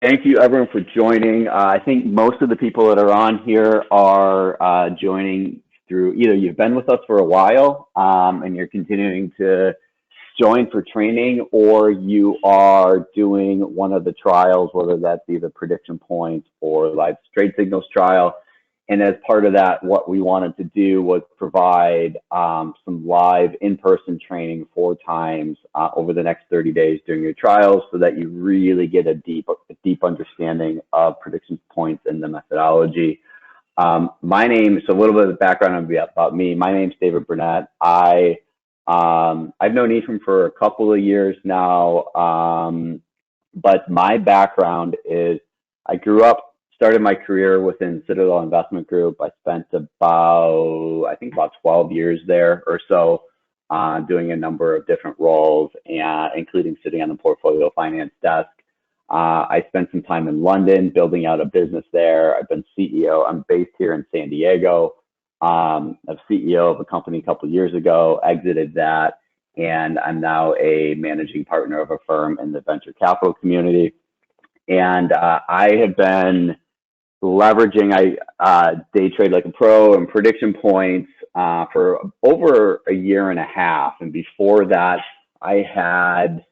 Thank you, everyone, for joining. I think most of the people that are on here are joining through either you've been with us for a while and you're continuing to join for training, or you are doing one of the trials, whether that's either prediction points or live trade signals trial. And as part of that, what we wanted to do was provide some live in-person training 4 times over the next 30 days during your trials, so that you really get a deep understanding of prediction points and the methodology. My name, so a little bit of background about me. My name's David Burnett. I've known Ephraim for a couple of years now, but my background is I grew up, started my career within Citadel Investment Group. I spent about 12 years there or so, doing a number of different roles, including sitting on the portfolio finance desk. I spent some time in London building out a business there. I've been CEO. I'm based here in San Diego. I'm CEO of a company a couple of years ago, exited that, and I'm now a managing partner of a firm in the venture capital community. And I have been leveraging day trade like a pro and prediction points for over a year and a half. And before that, I had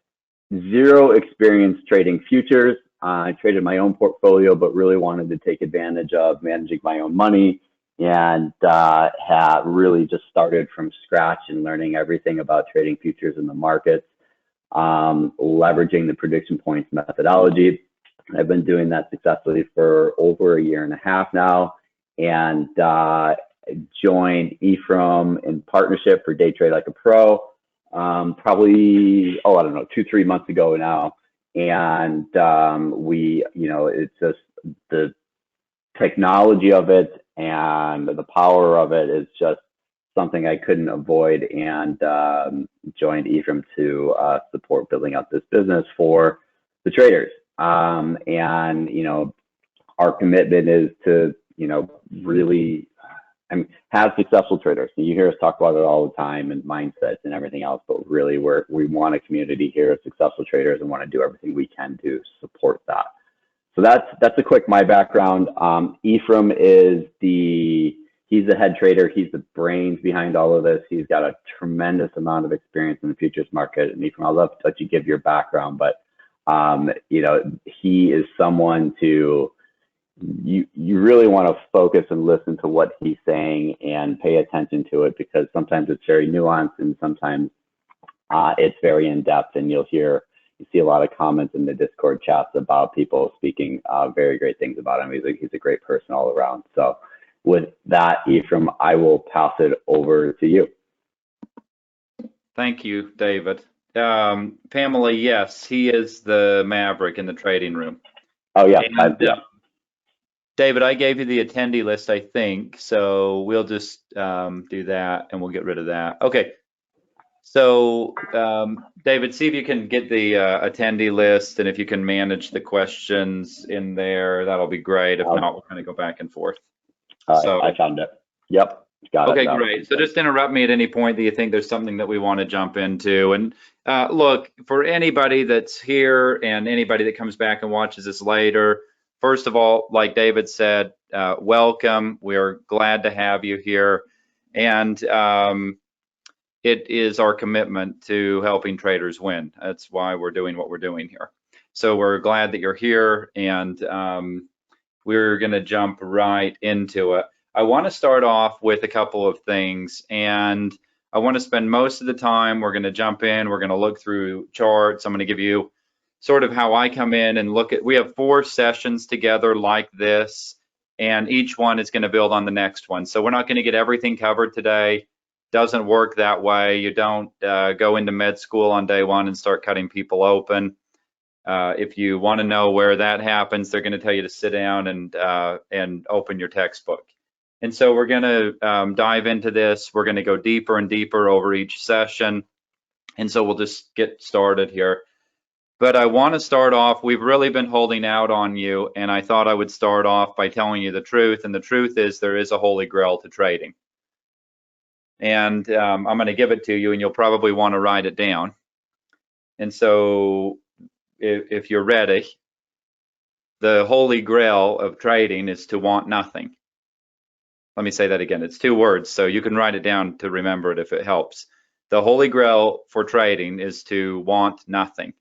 zero experience trading futures. I traded my own portfolio, but really wanted to take advantage of managing my own money, and have really just started from scratch and learning everything about trading futures in the markets, leveraging the prediction points methodology. I've been doing that successfully for over a year and a half now, and joined Ephraim in partnership for Day Trade Like a Pro, probably, I don't know, 2-3 months ago now. And it's just the technology of it and the power of it is just something I couldn't avoid, and joined Ephraim to support building out this business for the traders. Our commitment is to, really, have successful traders. And you hear us talk about it all the time, and mindsets and everything else, but really we want a community here of successful traders and want to do everything we can to support that. So that's a quick my background. Ephraim he's the head trader. He's the brains behind all of this. He's got a tremendous amount of experience in the futures market. And Ephraim, I'll let you give your background, but he is someone you really want to focus and listen to what he's saying and pay attention to it, because sometimes it's very nuanced and sometimes it's very in depth, and you see a lot of comments in the Discord chats about people speaking very great things about him. He's a great person all around. So with that, Ephraim, I will pass it over to you. Thank you, David. Pamela, yes, he is the maverick in the trading room. Oh, yeah. And, David, I gave you the attendee list, I think, so we'll just do that and we'll get rid of that. Okay. So, David, see if you can get the attendee list, and if you can manage the questions in there, that'll be great. If not, we'll kind of go back and forth. So I found it. Yep. Got it. Okay, great. So just interrupt me at any point that you think there's something that we want to jump into. And look, for anybody that's here and anybody that comes back and watches this later, first of all, like David said, welcome. We're glad to have you here. And it is our commitment to helping traders win. That's why we're doing what we're doing here. So we're glad that you're here, and we're going to jump right into it. I want to start off with a couple of things, and I want to spend most of the time, we're going to jump in, we're going to look through charts. I'm going to give you sort of how I come in and look at, we have 4 sessions together like this, and each one is going to build on the next one. So we're not going to get everything covered today. Doesn't work that way. You don't go into med school on day 1 and start cutting people open. If you want to know where that happens, they're going to tell you to sit down and open your textbook. And so we're going to dive into this. We're going to go deeper and deeper over each session. And so we'll just get started here. But I want to start off, we've really been holding out on you, and I thought I would start off by telling you the truth. And the truth is there is a holy grail to trading. And I'm going to give it to you, and you'll probably want to write it down. And so if you're ready, the holy grail of trading is to want nothing. Let me say that again. It's 2 words, so you can write it down to remember it if it helps. The holy grail for trading is to want nothing.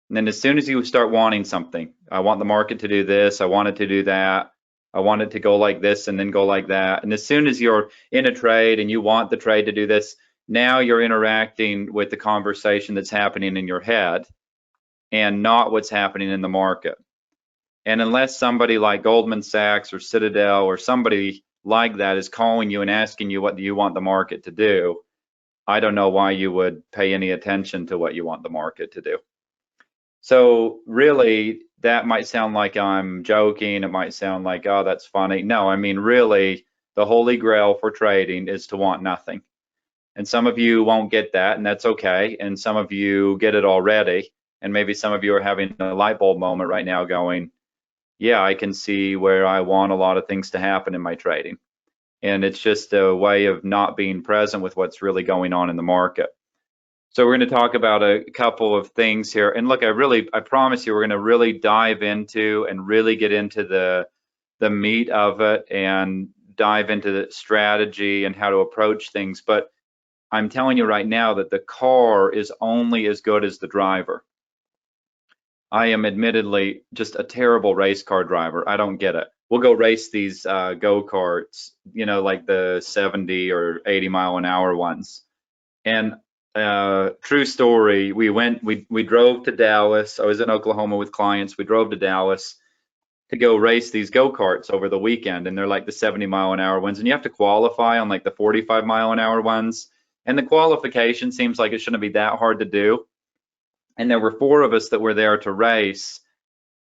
And then as soon as you start wanting something, I want the market to do this, I want it to do that, I want it to go like this and then go like that. And as soon as you're in a trade and you want the trade to do this, now you're interacting with the conversation that's happening in your head and not what's happening in the market. And unless somebody like Goldman Sachs or Citadel or somebody like that is calling you and asking you what do you want the market to do, I don't know why you would pay any attention to what you want the market to do. So really, that might sound like I'm joking. It might sound like, oh, that's funny. No, I mean, really, the holy grail for trading is to want nothing. And some of you won't get that, and that's okay. And some of you get it already. And maybe some of you are having a light bulb moment right now going, yeah, I can see where I want a lot of things to happen in my trading. And it's just a way of not being present with what's really going on in the market. So we're going to talk about a couple of things here. And look, I promise you, we're going to really dive into and really get into the meat of it and dive into the strategy and how to approach things. But I'm telling you right now that the car is only as good as the driver. I am admittedly just a terrible race car driver. I don't get it. We'll go race these go-karts, you know, like the 70 or 80 mile an hour ones. And true story, we drove to Dallas. I was in Oklahoma with clients. We drove to Dallas to go race these go-karts over the weekend, and they're like the 70 mile an hour ones, and you have to qualify on like the 45 mile an hour ones. And the qualification seems like it shouldn't be that hard to do. And there were 4 of us that were there to race,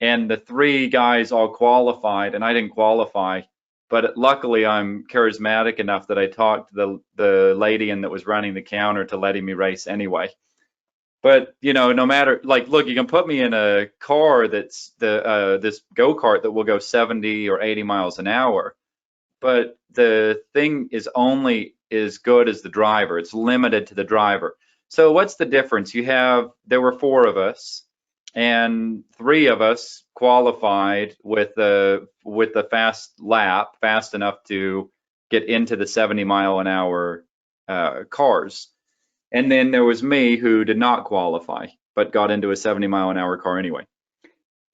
and the 3 guys all qualified, and I didn't qualify. But luckily, I'm charismatic enough that I talked to the lady and that was running the counter to letting me race anyway. But you know, no matter, like, look, you can put me in a car that's this go-kart that will go 70 or 80 miles an hour, but the thing is only as good as the driver. It's limited to the driver. So what's the difference? There were 4 of us, and 3 of us qualified with the fast lap, fast enough to get into the 70 mile an hour cars. And then there was me who did not qualify, but got into a 70 mile an hour car anyway.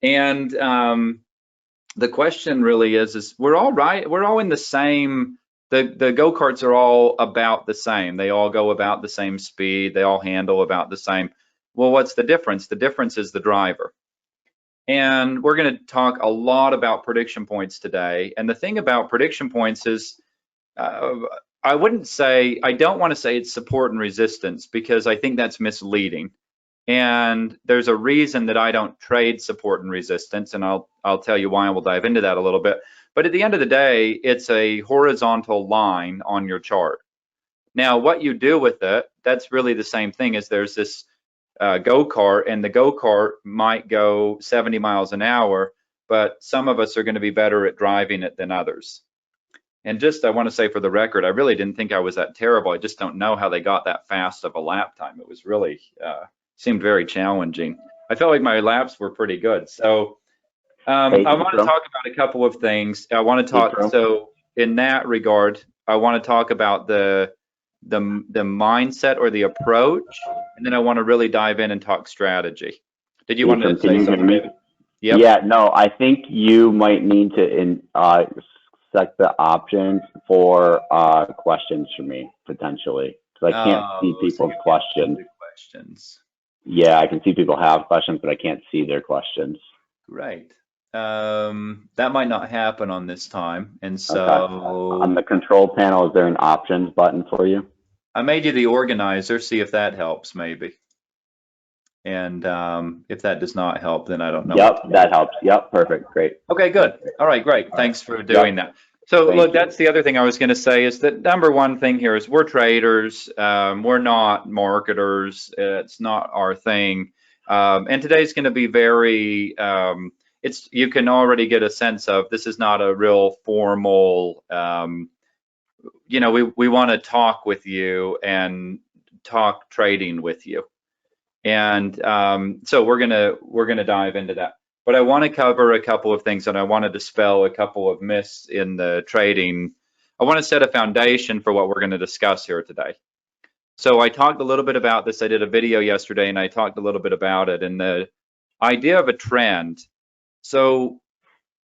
And the question really is we're all right. We're all in the same. The go-karts are all about the same. They all go about the same speed. They all handle about the same. Well, what's the difference? The difference is the driver. And we're going to talk a lot about prediction points today. And the thing about prediction points is I don't want to say it's support and resistance, because I think that's misleading. And there's a reason that I don't trade support and resistance, and I'll tell you why, and we'll dive into that a little bit. But at the end of the day, it's a horizontal line on your chart. Now, what you do with it, that's really the same thing. As there's this go-kart, and the go-kart might go 70 miles an hour, but some of us are going to be better at driving it than others. And just, I want to say for the record, I really didn't think I was that terrible. I just don't know how they got that fast of a lap time. It was really, seemed very challenging. I felt like my laps were pretty good. So I want to talk about a couple of things. I want to talk, so in that regard, I want to talk about the mindset or the approach, and then I want to really dive in and talk strategy. Did you want to say something, David? Yep. Yeah, no, I think you might need to set the options for questions for me, potentially, because I can't see people's questions. Yeah, I can see people have questions, but I can't see their questions. Right. That might not happen on this time. And so on the control panel, is there an options button for you? I made you the organizer, see if that helps maybe. And if that does not help, then I don't know. Yep, that helps. Yep, perfect, great. Okay, good. All right, great. Thanks for doing that. So look, that's the other thing I was going to say, is that number one thing here is we're traders. We're not marketers. It's not our thing. And today's going to be very, you can already get a sense of, this is not a real formal, you know, we want to talk with you and talk trading with you. And so we're gonna dive into that. but I want to cover a couple of things and I want to dispel a couple of myths in the trading. I want to set a foundation for what we're going to discuss here today. So I talked a little bit about this. I did a video yesterday and I talked a little bit about it and the idea of a trend. So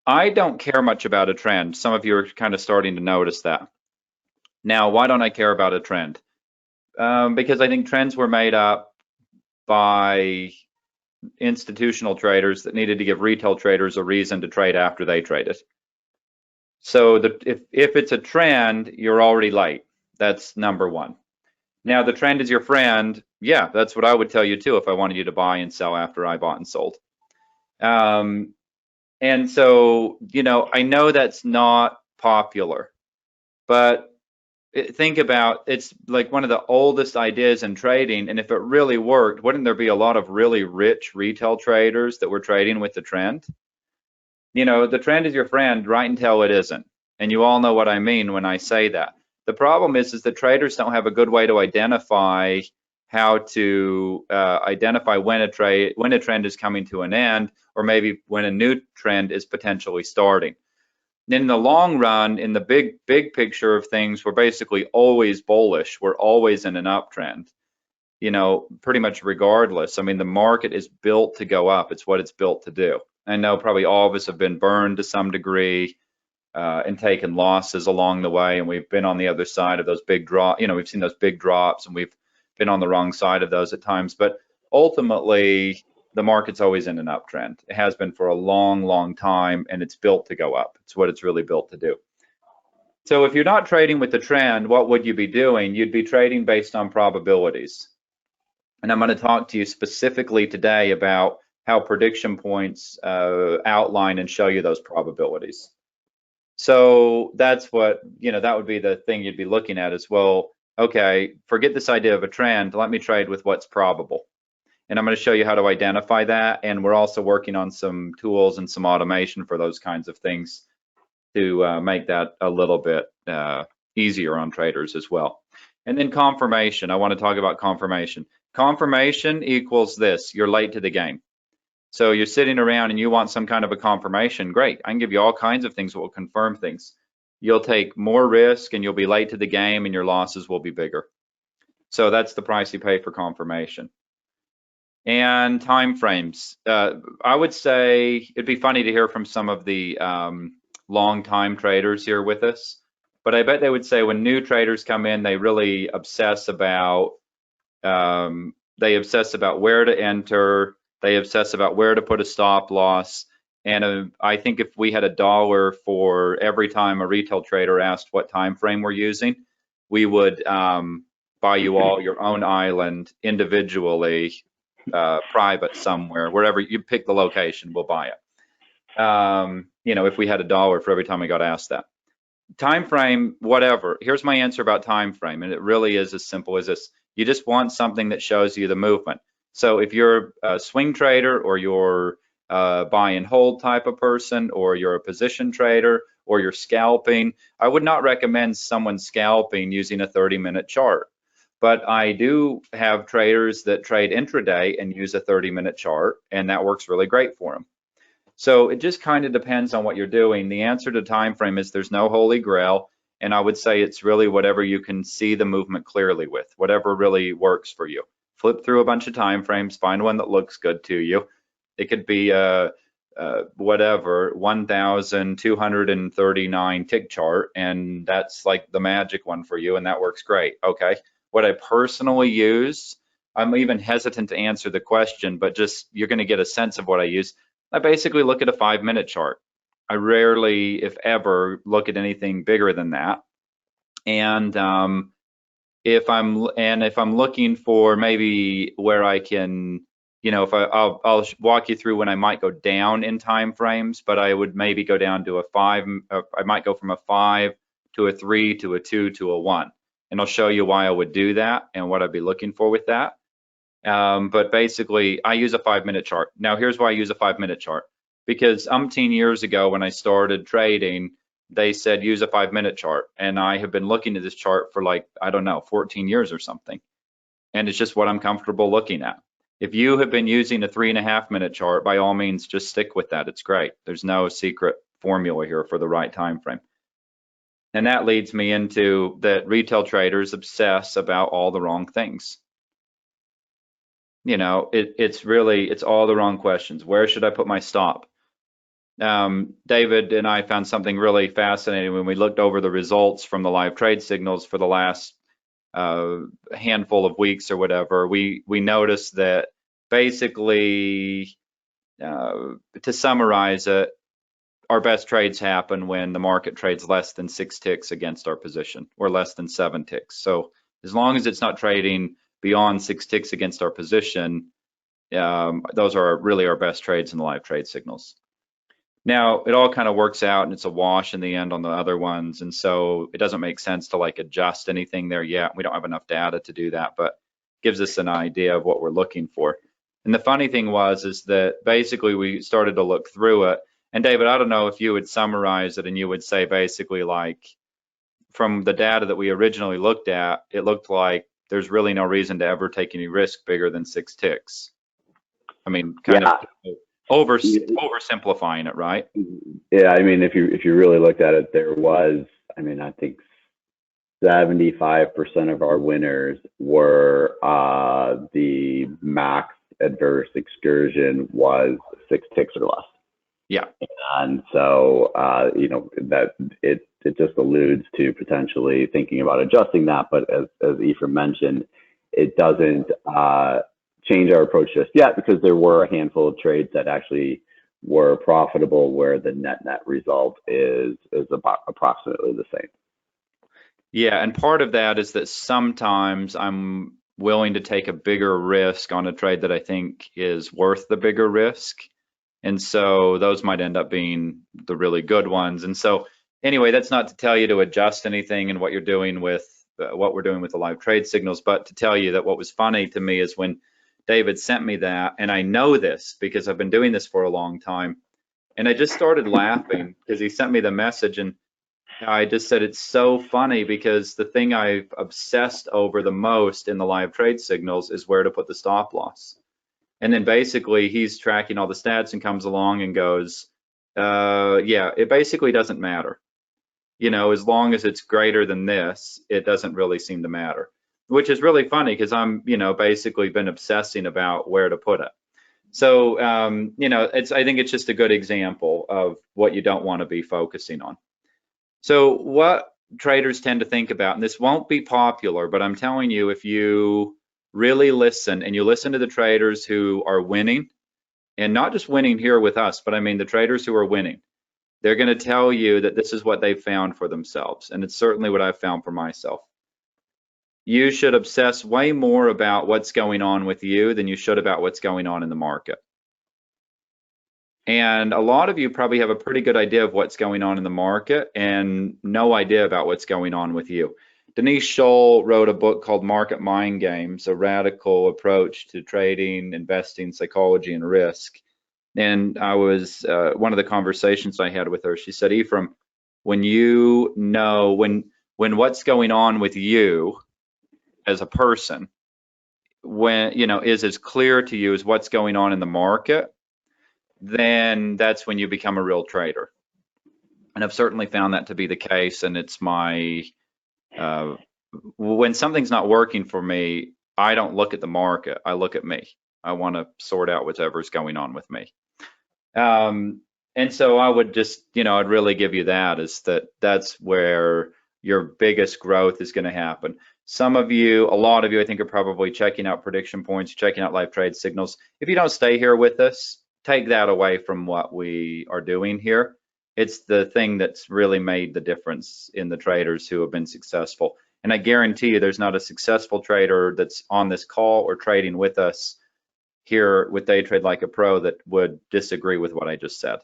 I don't care much about a trend. Some of you are kind of starting to notice that. Now, why don't I care about a trend? Because I think trends were made up by institutional traders that needed to give retail traders a reason to trade after they traded. So if it's a trend, you're already late. That's number one. Now, the trend is your friend. Yeah, that's what I would tell you too if I wanted you to buy and sell after I bought and sold. And so, I know that's not popular, but think about it's like one of the oldest ideas in trading. And if it really worked, wouldn't there be a lot of really rich retail traders that were trading with the trend? The trend is your friend right until it isn't. And you all know what I mean when I say that. The problem is that traders don't have a good way to identify how to identify when a trend is coming to an end, or maybe when a new trend is potentially starting. In the long run, in the big picture of things, we're basically always bullish. We're always in an uptrend, pretty much regardless. I mean, the market is built to go up. It's what it's built to do. I know probably all of us have been burned to some degree and taken losses along the way, and we've been on the other side of those big drops. We've seen those big drops, and we've been on the wrong side of those at times. But ultimately, the market's always in an uptrend. It has been for a long, long time, and it's built to go up. It's what it's really built to do. So if you're not trading with the trend, what would you be doing? You'd be trading based on probabilities. And I'm going to talk to you specifically today about how prediction points outline and show you those probabilities. So that's what, that would be the thing you'd be looking at as well. Okay, forget this idea of a trend. Let me trade with what's probable. And I'm going to show you how to identify that. And we're also working on some tools and some automation for those kinds of things to make that a little bit easier on traders as well. And then confirmation. I want to talk about confirmation. Confirmation equals this: you're late to the game. So you're sitting around and you want some kind of a confirmation. Great. I can give you all kinds of things that will confirm things. You'll take more risk and you'll be late to the game and your losses will be bigger. So that's the price you pay for confirmation. And time frames. I would say it'd be funny to hear from some of the long time traders here with us, but I bet they would say when new traders come in, they really obsess about where to enter. They obsess about where to put a stop loss. And I think if we had $1 for every time a retail trader asked what time frame we're using, we would buy you all your own island individually, private somewhere, wherever you pick the location, we'll buy it. If we had $1 for every time we got asked that. Time frame, whatever. Here's my answer about time frame, and it really is as simple as this. You just want something that shows you the movement. So if you're a swing trader, or you're a buy and hold type of person, or you're a position trader, or you're scalping, I would not recommend someone scalping using a 30-minute chart. But I do have traders that trade intraday and use a 30-minute chart, and that works really great for them. So it just kind of depends on what you're doing. The answer to time frame is there's no holy grail, and I would say it's really whatever you can see the movement clearly with, whatever really works for you. Flip through a bunch of time frames, find one that looks good to you. It could be whatever, 1,239 tick chart, and that's like the magic one for you, and that works great. Okay, what I personally use, I'm even hesitant to answer the question, but just you're going to get a sense of what I use. I basically look at a 5-minute chart. I rarely, if ever, look at anything bigger than that. And if I'm looking for maybe where I can, I'll walk you through when I might go down in time frames, but I would maybe go down to a 5. I might go from a 5 to a 3 to a 2 to a 1, and I'll show you why I would do that and what I'd be looking for with that. But basically, I use a 5-minute chart. Now, here's why I use a 5-minute chart. Because umpteen years ago when I started trading, they said use a 5-minute chart. And I have been looking at this chart for 14 years or something. And it's just what I'm comfortable looking at. If you have been using a 3.5 minute chart, by all means, just stick with that. It's great. There's no secret formula here for the right time frame. And that leads me into that retail traders obsess about all the wrong things. You know, it's all the wrong questions. Where should I put my stop? David and I found something really fascinating when we looked over the results from the live trade signals for the last handful of weeks or whatever. We noticed that basically, to summarize it, our best trades happen when the market trades less than 6 ticks against our position, or less than 7 ticks. So as long as it's not trading beyond 6 ticks against our position, those are really our best trades in the live trade signals. Now, it all kind of works out and it's a wash in the end on the other ones. And so it doesn't make sense to like adjust anything there yet. We don't have enough data to do that, but gives us an idea of what we're looking for. And the funny thing is that basically we started to look through it. And David, I don't know if you would summarize it and you would say basically like from the data that we originally looked at, it looked like there's really no reason to ever take any risk bigger than 6 ticks. I mean, kind of oversimplifying it, right? Yeah, I mean, if you really looked at it, there was, I mean, I think 75% of our winners were the max adverse excursion was 6 ticks or less. Yeah. And so, you know, that it just alludes to potentially thinking about adjusting that. But as Ephraim mentioned, it doesn't change our approach just yet because there were a handful of trades that actually were profitable where the net result is about approximately the same. Yeah, and part of that is that sometimes I'm willing to take a bigger risk on a trade that I think is worth the bigger risk. And so those might end up being the really good ones. And so anyway, that's not to tell you to adjust anything in what you're doing with what we're doing with the live trade signals, but to tell you that what was funny to me is when David sent me that, and I know this because I've been doing this for a long time, and I just started laughing because he sent me the message and I just said, it's so funny because the thing I've obsessed over the most in the live trade signals is where to put the stop loss. And then basically he's tracking all the stats and comes along and goes, yeah, it basically doesn't matter. You know, as long as it's greater than this, it doesn't really seem to matter, which is really funny because I'm, you know, basically been obsessing about where to put it. So, you know, I think it's just a good example of what you don't want to be focusing on. So what traders tend to think about, and this won't be popular, but I'm telling you, if you really listen and you listen to the traders who are winning, and not just winning here with us, but I mean the traders who are winning, they're going to tell you that this is what they've found for themselves. And it's certainly what I've found for myself. You should obsess way more about what's going on with you than you should about what's going on in the market. And a lot of you probably have a pretty good idea of what's going on in the market and no idea about what's going on with you. Denise Scholl wrote a book called Market Mind Games, a radical approach to trading, investing, psychology, and risk. And I was, one of the conversations I had with her, she said, Ephraim, when you know, when what's going on with you as a person, when, you know, is as clear to you as what's going on in the market, then that's when you become a real trader. And I've certainly found that to be the case. And it's my, when something's not working for me, I don't look at the market, I look at me. I want to sort out whatever's going on with me. And so I would just, you know, I'd really give you that, is that's where your biggest growth is going to happen. Some of you, a lot of you, I think, are probably checking out prediction points, checking out live trade signals. If you don't stay here with us, take that away from what we are doing here. It's the thing that's really made the difference in the traders who have been successful. And I guarantee you there's not a successful trader that's on this call or trading with us here with Day Trade Like a Pro that would disagree with what I just said.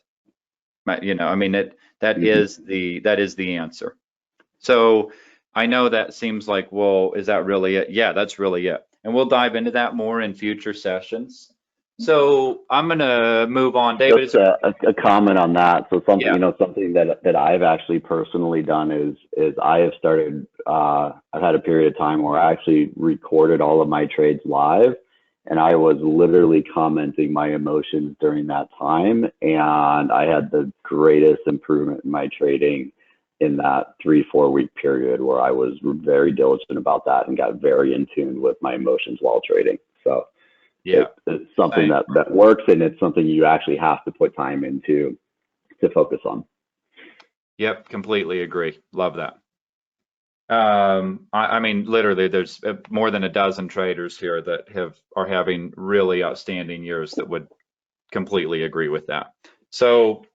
You know, I mean, that is the answer. So I know that seems like, well, is that really it? Yeah, that's really it. And we'll dive into that more in future sessions. So I'm gonna move on, David. Just a comment on that. So something, yeah, you know, something that I've actually personally done is I have started. I've had a period of time where I actually recorded all of my trades live, And I was literally commenting my emotions during that time. And I had the greatest improvement in my trading in that 3-4 week period where I was very diligent about that and got very in tune with my emotions while trading. So Yeah, it's something same. that works, and it's something you actually have to put time into to focus on. Yep, completely agree. Love that. I mean, literally, there's more than a dozen traders here that are having really outstanding years that would completely agree with that. So,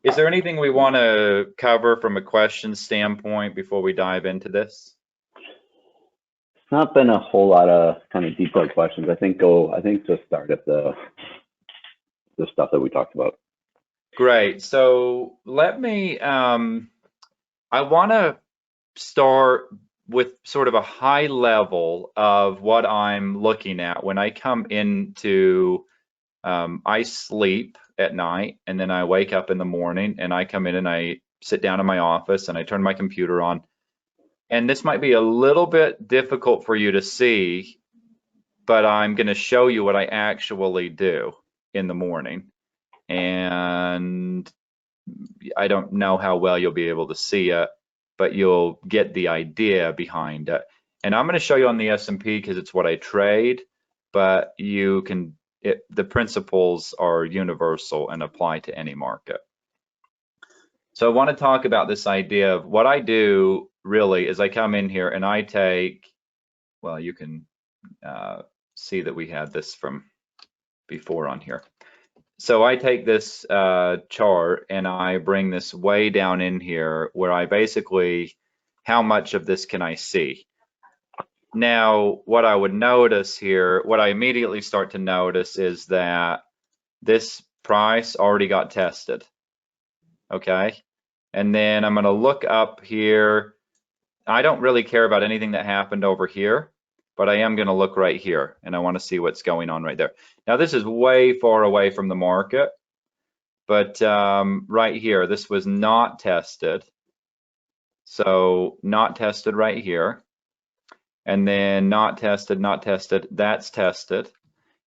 is there anything we want to cover from a question standpoint before we dive into this? It's not been a whole lot of kind of detailed questions. I think just start at the stuff that we talked about. Great. So let me, I want to start with sort of a high level of what I'm looking at when I come into, I sleep at night and then I wake up in the morning and I come in and I sit down in my office and I turn my computer on. And this might be a little bit difficult for you to see, but I'm going to show you what I actually do in the morning. And I don't know how well you'll be able to see it, but you'll get the idea behind it. And I'm going to show you on the S&P because it's what I trade, but you can, the principles are universal and apply to any market. So I want to talk about this idea of what I do really is I come in here and I take, well, you can see that we had this from before on here. So I take this chart and I bring this way down in here where I basically, how much of this can I see? Now, what I would notice here, what I immediately start to notice is that this price already got tested, okay? And then I'm gonna look up here. I don't really care about anything that happened over here, but I am gonna look right here and I wanna see what's going on right there. Now, this is way far away from the market. But right here, this was not tested. So not tested right here. And then not tested, that's tested.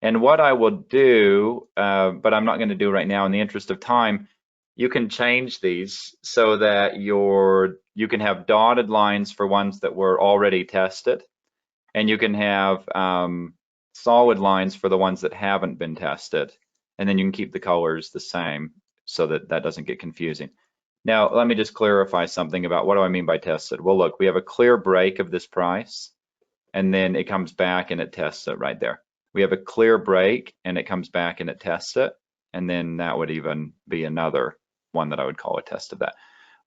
And what I will do, but I'm not going to do right now in the interest of time, you can change these so that you can have dotted lines for ones that were already tested. And you can have solid lines for the ones that haven't been tested. And then you can keep the colors the same so that that doesn't get confusing. Now, let me just clarify something about what do I mean by tested? Well, look, we have a clear break of this price, and then it comes back and it tests it right there. We have a clear break and it comes back and it tests it, and then that would even be another one that I would call a test of that.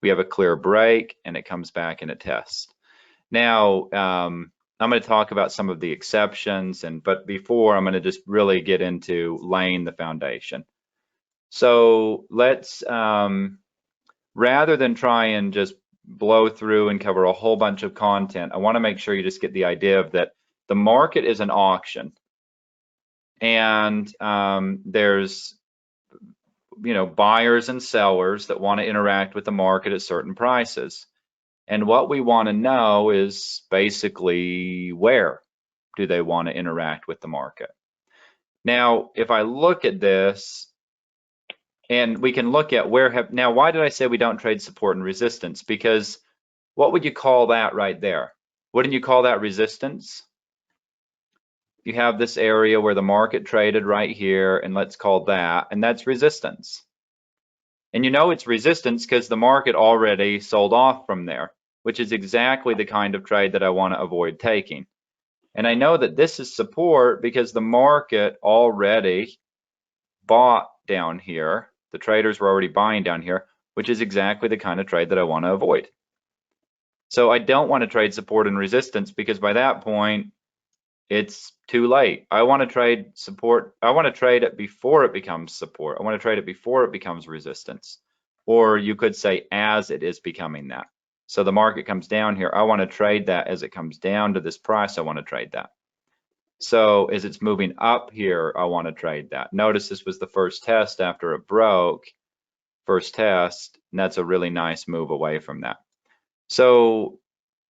We have a clear break and it comes back and it tests. Now, I'm going to talk about some of the exceptions, but before I'm going to just really get into laying the foundation. So let's, rather than try and just blow through and cover a whole bunch of content, I want to make sure you just get the idea of that the market is an auction, and there's buyers and sellers that want to interact with the market at certain prices. And what we want to know is basically where do they want to interact with the market. Now, if I look at this, and we can look at now, why did I say we don't trade support and resistance? Because what would you call that right there? Wouldn't you call that resistance? You have this area where the market traded right here, and let's call that, and that's resistance. And you know it's resistance because the market already sold off from there, which is exactly the kind of trade that I want to avoid taking. And I know that this is support because the market already bought down here. The traders were already buying down here, which is exactly the kind of trade that I want to avoid. So I don't want to trade support and resistance because by that point, it's too late. I want to trade support. I want to trade it before it becomes support. I want to trade it before it becomes resistance. Or you could say as it is becoming that. So the market comes down here. I want to trade that as it comes down to this price. I want to trade that. So as it's moving up here, I want to trade that. Notice this was the first test after it broke. First test, and that's a really nice move away from that. So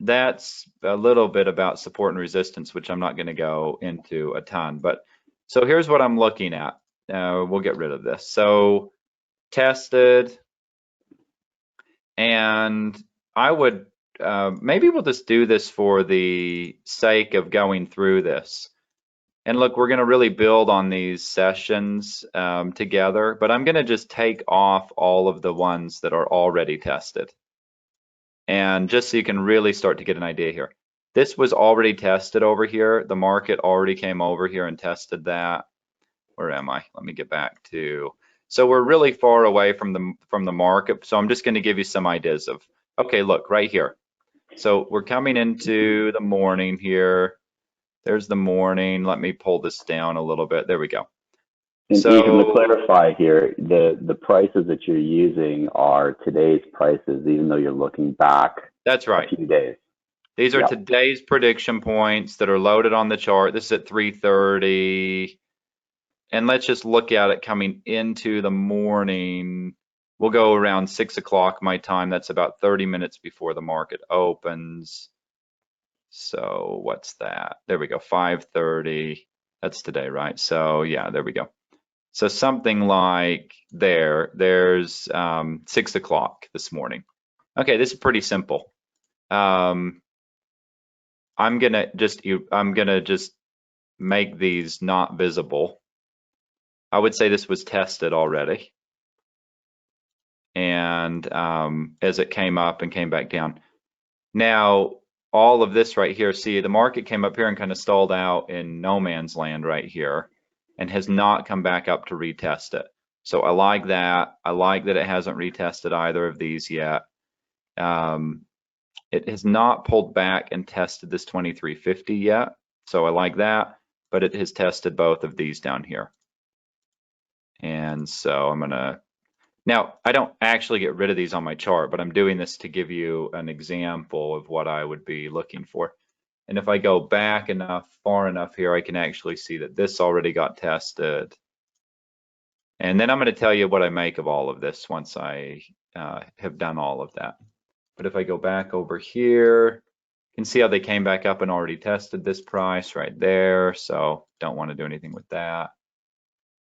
that's a little bit about support and resistance, which I'm not going to go into a ton, but So here's what I'm looking at. We'll get rid of this. So tested, and I would, maybe we'll just do this for the sake of going through this. And look, we're going to really build on these sessions together, but I'm going to just take off all of the ones that are already tested. And just so you can really start to get an idea here. This was already tested over here. The market already came over here and tested that. Where am I? Let me get back to, so we're really far away from the market. So I'm just going to give you some ideas of, okay, look right here. So we're coming into the morning here. There's the morning. Let me pull this down a little bit. There we go. And So Ethan, to clarify here, the prices that you're using are today's prices, even though you're looking back that's right. a few days. These are Yep. today's prediction points that are loaded on the chart. This is at 3:30. And let's just look at it coming into the morning. We'll go around 6 o'clock my time. That's about 30 minutes before the market opens. So what's that? There we go, 5:30. That's today, right? So yeah, there we go. So something like there's 6 o'clock this morning. Okay, this is pretty simple. I'm gonna just make these not visible. I would say this was tested already. And as it came up and came back down. Now, all of this right here, see, the market came up here and kind of stalled out in no man's land right here and has not come back up to retest it. So I like that. I like that it hasn't retested either of these yet. It has not pulled back and tested this 2350 yet. So I like that, but it has tested both of these down here. And so I'm gonna, now I don't actually get rid of these on my chart, but I'm doing this to give you an example of what I would be looking for. And if I go back enough, far enough here, I can actually see that this already got tested. And then I'm going to tell you what I make of all of this once I have done all of that. But if I go back over here, you can see how they came back up and already tested this price right there. So don't want to do anything with that.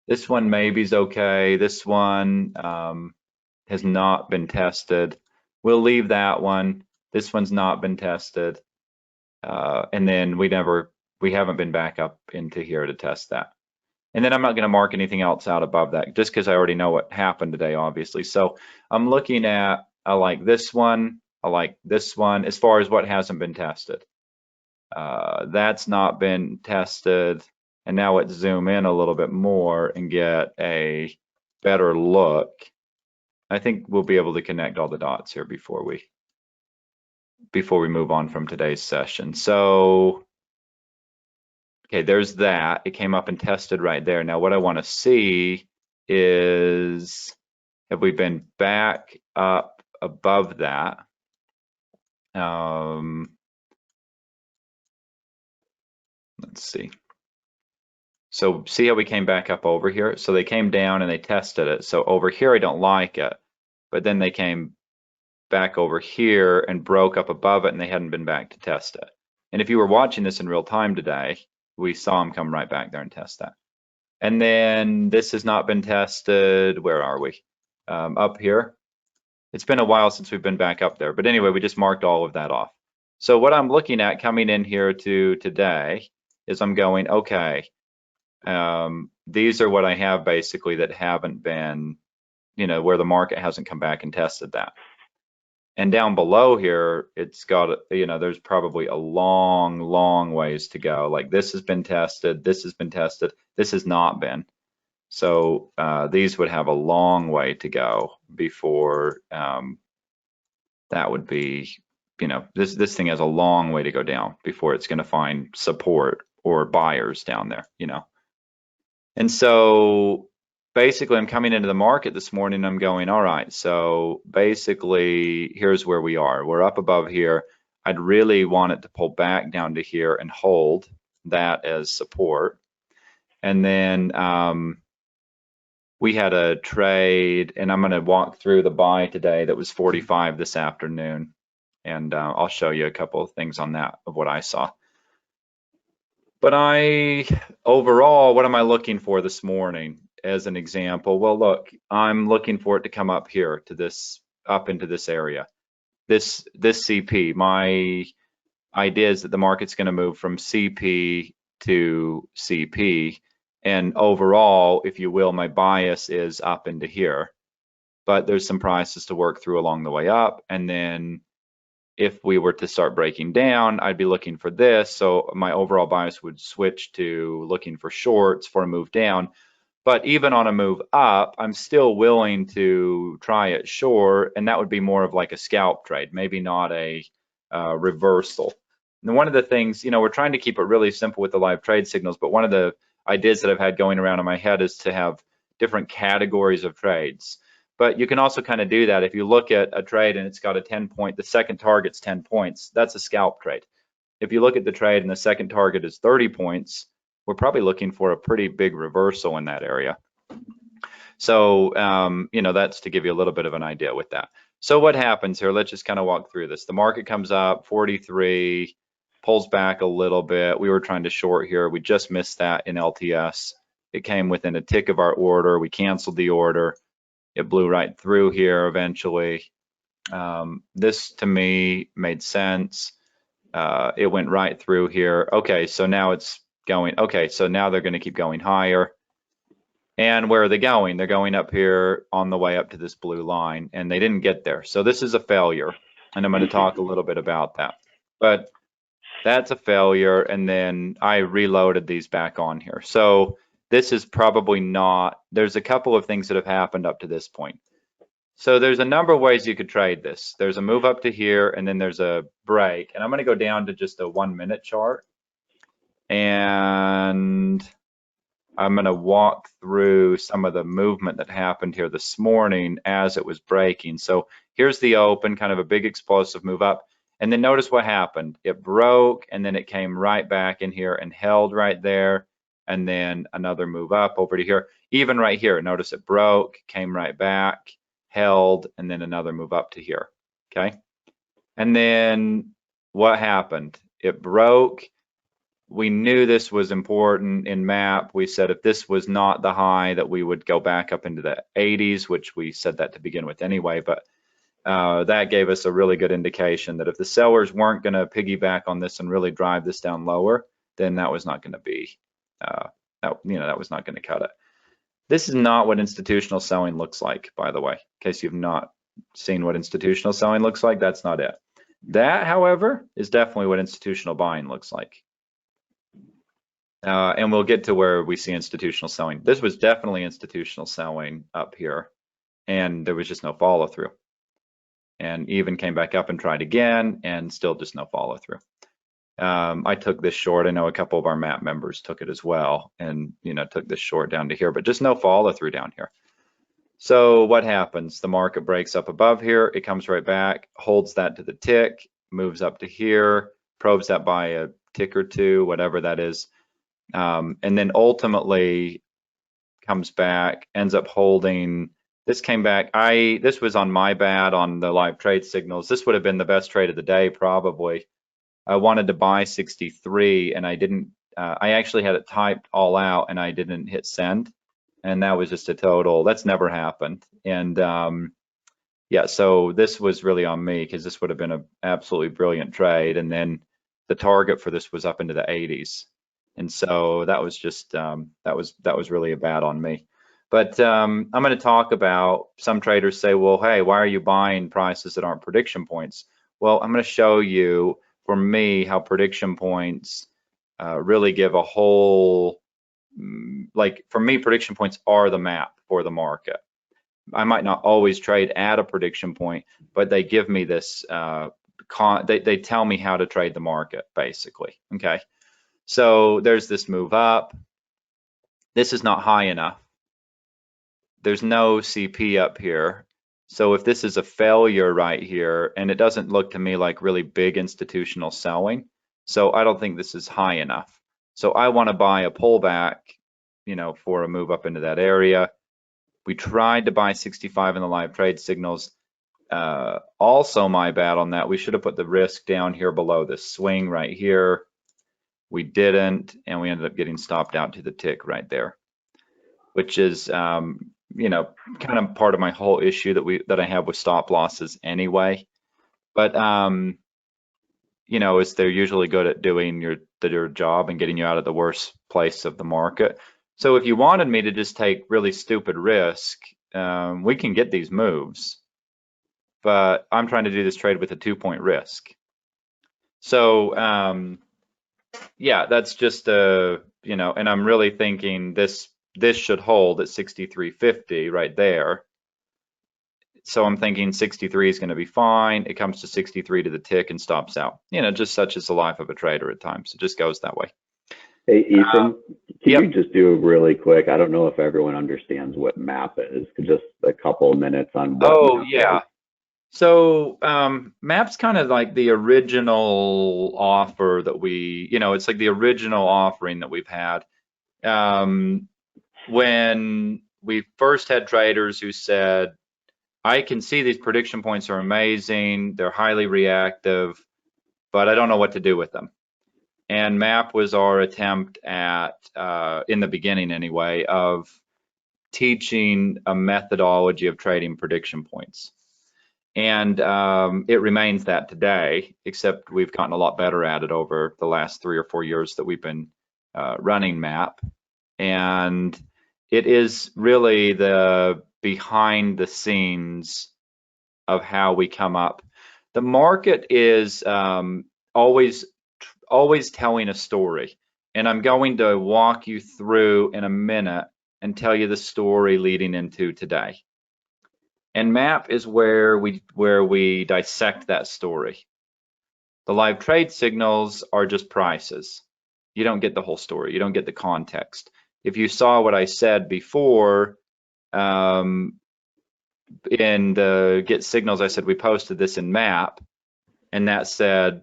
This one maybe is okay. This one has not been tested. We'll leave that one. This one's not been tested. And then we haven't been back up into here to test that. And then I'm not going to mark anything else out above that just because I already know what happened today, obviously. So I'm looking at, I like this one. I like this one as far as what hasn't been tested. That's not been tested. And now let's zoom in a little bit more and get a better look. I think we'll be able to connect all the dots here before we move on from today's session. So, okay, there's that. It came up and tested right there. Now what I want to see is, have we been back up above that? Let's see. So see how we came back up over here? So they came down and they tested it. So over here, I don't like it, but then they came back over here and broke up above it and they hadn't been back to test it. And if you were watching this in real time today, we saw them come right back there and test that. And then this has not been tested. Where are we? Up here. It's been a while since we've been back up there. But anyway, we just marked all of that off. So what I'm looking at coming in here to today is I'm going, okay, these are what I have basically that haven't been, where the market hasn't come back and tested that. And down below here, it's got, there's probably a long, long ways to go. Like this has been tested, this has been tested, this has not been. So these would have a long way to go before that would be, this thing has a long way to go down before it's going to find support or buyers down there, And so basically I'm coming into the market this morning, I'm going, all right, so basically here's where we are. We're up above here. I'd really want it to pull back down to here and hold that as support. And then we had a trade, and I'm going to walk through the buy today that was 45 this afternoon. And I'll show you a couple of things on that of what I saw. But overall, what am I looking for this morning as an example? Well, look, I'm looking for it to come up here to this, up into this area. This CP, my idea is that the market's going to move from CP to CP. And overall, if you will, my bias is up into here. But there's some prices to work through along the way up. And then if we were to start breaking down, I'd be looking for this. So my overall bias would switch to looking for shorts for a move down. But even on a move up, I'm still willing to try it short, and that would be more of like a scalp trade, maybe not a reversal. And one of the things, we're trying to keep it really simple with the live trade signals, but one of the ideas that I've had going around in my head is to have different categories of trades. But you can also kind of do that. If you look at a trade and it's got a 10 point, the second target's 10 points, that's a scalp trade. If you look at the trade and the second target is 30 points, we're probably looking for a pretty big reversal in that area. So, that's to give you a little bit of an idea with that. So what happens here? Let's just kind of walk through this. The market comes up 43, pulls back a little bit. We were trying to short here. We just missed that in LTS. It came within a tick of our order. We canceled the order. It blew right through here eventually. This to me made sense. It went right through here. Okay, so now it's going, okay, so now they're going to keep going higher. And where are they going? They're going up here on the way up to this blue line, and they didn't get there. So this is a failure, and I'm going to talk a little bit about that. But that's a failure, and then I reloaded these back on here. So this is probably not, there's a couple of things that have happened up to this point. So there's a number of ways you could trade this. There's a move up to here, and then there's a break. And I'm going to go down to just a 1 minute chart. And I'm going to walk through some of the movement that happened here this morning as it was breaking. So here's the open, kind of a big explosive move up. And then notice what happened. It broke, and then it came right back in here and held right there. And then another move up over to here. Even right here, notice it broke, came right back, held, and then another move up to here, okay? And then what happened? It broke. We knew this was important in MAP. We said if this was not the high that we would go back up into the 80s, which we said that to begin with anyway, but that gave us a really good indication that if the sellers weren't going to piggyback on this and really drive this down lower, then that was not going to be, that was not going to cut it. This is not what institutional selling looks like, by the way, in case you've not seen what institutional selling looks like, that's not it. That, however, is definitely what institutional buying looks like. And we'll get to where we see institutional selling. This was definitely institutional selling up here, and there was just no follow through. And even came back up and tried again, and still just no follow through. I took this short. I know a couple of our MAP members took it as well, and took this short down to here, but just no follow through down here. So what happens? The market breaks up above here. It comes right back, holds that to the tick, moves up to here, probes that by a tick or two, whatever that is. And then ultimately comes back, ends up holding. This came back. This was on my bad on the live trade signals. This would have been the best trade of the day, probably. I wanted to buy 63 and I didn't, I actually had it typed all out and I didn't hit send. And that was just a total, that's never happened. And yeah, so this was really on me because this would have been an absolutely brilliant trade. And then the target for this was up into the 80s. And so that was just, that was really a bad on me. But I'm going to talk about, some traders say, well, hey, why are you buying prices that aren't prediction points? Well, I'm going to show you, for me, how prediction points really give a whole, like for me, prediction points are the map for the market. I might not always trade at a prediction point, but they give me this, they tell me how to trade the market, basically, okay? So there's this move up. This is not high enough. There's no CP up here. So if this is a failure right here, and it doesn't look to me like really big institutional selling, so I don't think this is high enough. So I want to buy a pullback, for a move up into that area. We tried to buy 65 in the live trade signals. Also my bad on that. We should have put the risk down here below this swing right here. We didn't, and we ended up getting stopped out to the tick right there, which is, you know, kind of part of my whole issue that I have with stop losses anyway. But you know, is they're usually good at doing your job and getting you out of the worst place of the market. So if you wanted me to just take really stupid risk, we can get these moves, but I'm trying to do this trade with a 2-point risk. So yeah, that's just you know, and I'm really thinking this should hold at 63.50 right there. So I'm thinking 63 is going to be fine. It comes to 63 to the tick and stops out. You know, just such is the life of a trader at times. It just goes that way. Hey, Ethan, can you Yep. just do really quick? I don't know if everyone understands what MAP is. Just a couple of minutes on what Oh, MAP yeah. is. So MAP's kind of like the original offer that we, you know, it's like the original offering that we've had. When we first had traders who said, I can see these prediction points are amazing, they're highly reactive, but I don't know what to do with them. And MAP was our attempt at, in the beginning anyway, of teaching a methodology of trading prediction points. And it remains that today, except we've gotten a lot better at it over the last 3 or 4 years that we've been running MAP. And it is really the behind the scenes of how we come up. The market is always telling a story, and I'm going to walk you through in a minute and tell you the story leading into today. And MAP is where we dissect that story. The live trade signals are just prices. You don't get the whole story. You don't get the context. If you saw what I said before, in the get signals, I said we posted this in MAP, and that said,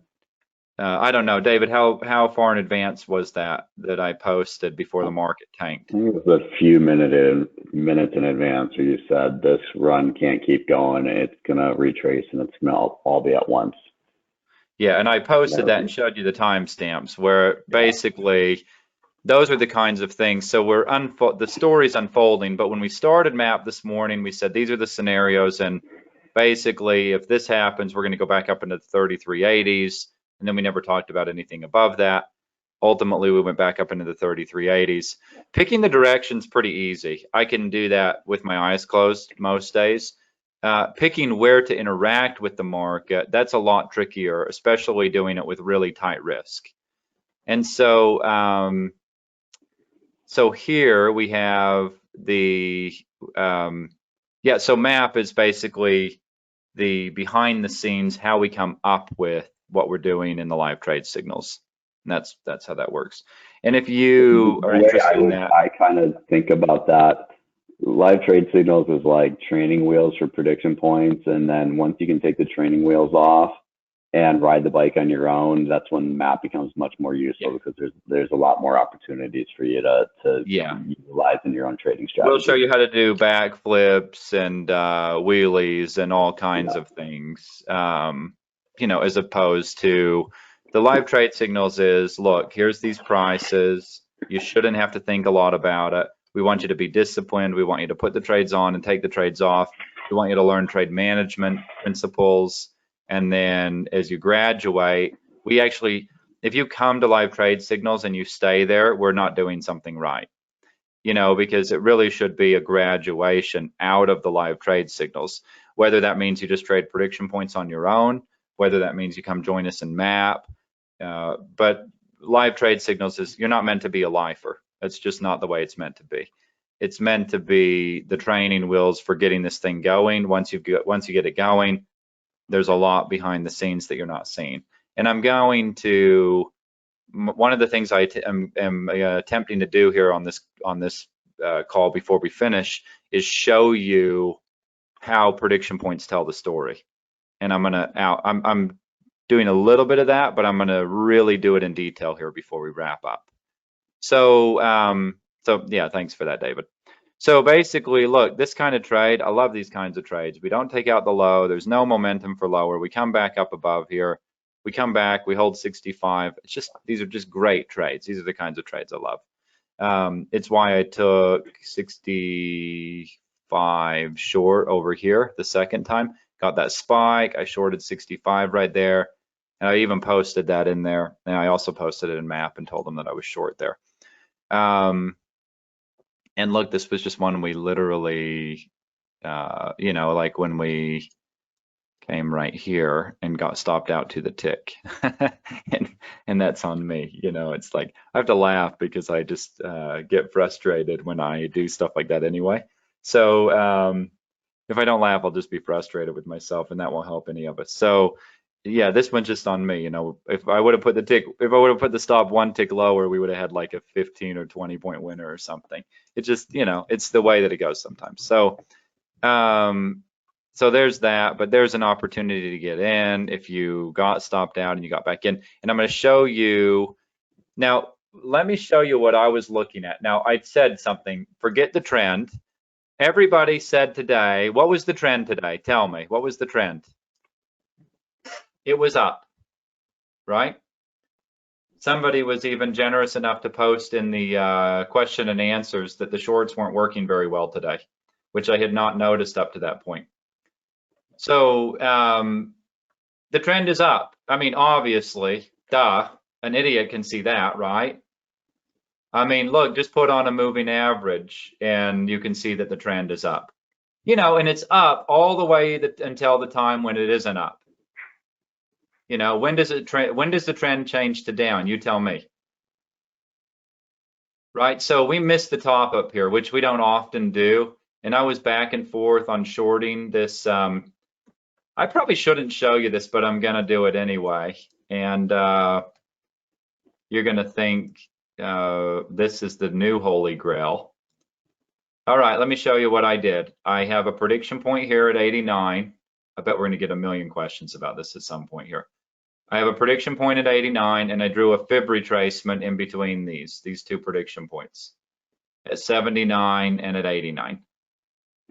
I don't know, David, how far in advance was that I posted before the market tanked? I think it was a few minutes in advance where you said this run can't keep going. It's going to retrace and it's going to all be at once. Yeah, and I posted that and showed you the timestamps where basically those are the kinds of things. So the story's unfolding, but when we started MAP this morning, we said these are the scenarios, and basically if this happens, we're going to go back up into the 3380s, and then we never talked about anything above that. Ultimately, we went back up into the 3380s. Picking the direction's pretty easy. I can do that with my eyes closed most days. Picking where to interact with the market, that's a lot trickier, especially doing it with really tight risk. And so, so here we have the, yeah, so MAP is basically the behind the scenes, how we come up with what we're doing in the live trade signals. And that's how that works. And if you are interested in that, I kind of think about that. Live trade signals is like training wheels for prediction points, and then once you can take the training wheels off and ride the bike on your own, that's when MAP becomes much more useful because there's a lot more opportunities for you to utilize in your own trading strategy. We'll show you how to do backflips and wheelies and all kinds of things, you know, as opposed to the live trade signals is, look, here's these prices. You shouldn't have to think a lot about it. We want you to be disciplined. We want you to put the trades on and take the trades off. We want you to learn trade management principles. And then as you graduate, we actually, if you come to live trade signals and you stay there, we're not doing something right. You know, because it really should be a graduation out of the live trade signals, whether that means you just trade prediction points on your own, whether that means you come join us in MAP. But live trade signals is, you're not meant to be a lifer. That's just not the way it's meant to be. It's meant to be the training wheels for getting this thing going. Once you get it going, there's a lot behind the scenes that you're not seeing. And I'm going to, one of the things I am attempting to do here on this call before we finish is show you how prediction points tell the story. And I'm doing a little bit of that, but I'm gonna really do it in detail here before we wrap up. So yeah, thanks for that, David. So basically, look, this kind of trade, I love these kinds of trades. We don't take out the low. There's no momentum for lower. We come back up above here. We come back, we hold 65. It's just, these are just great trades. These are the kinds of trades I love. It's why I took 65 short over here the second time. Got that spike. I shorted 65 right there. And I even posted that in there. And I also posted it in map and told them that I was short there. And look, this was just one we literally, you know, like when we came right here and got stopped out to the tick. and that's on me. You know, it's like I have to laugh because I just get frustrated when I do stuff like that anyway. So if I don't laugh, I'll just be frustrated with myself, and that won't help any of us. So yeah, this one's just on me. You know, if I would have put the stop one tick lower, we would have had like a 15 or 20 point winner or something. It just, you know, it's the way that it goes sometimes. So so there's that, but there's an opportunity to get in if you got stopped out and you got back in. And I'm going to show you now. Let me show you what I was looking at. Now, I said something, forget the trend. Everybody said today, what was the trend today? Tell me, what was the trend? It was up, right? Somebody was even generous enough to post in the question and answers that the shorts weren't working very well today, which I had not noticed up to that point. So the trend is up. I mean, obviously, duh, an idiot can see that, right? I mean, look, just put on a moving average and you can see that the trend is up. You know, and it's up all the way until the time when it isn't up. You know, when does the trend change to down? You tell me. Right? So we missed the top up here, which we don't often do. And I was back and forth on shorting this. I probably shouldn't show you this, but I'm going to do it anyway. And you're going to think this is the new holy grail. All right, let me show you what I did. I have a prediction point here at 89. I bet we're going to get a million questions about this at some point here. I have a prediction point at 89, and I drew a fib retracement in between these two prediction points at 79 and at 89.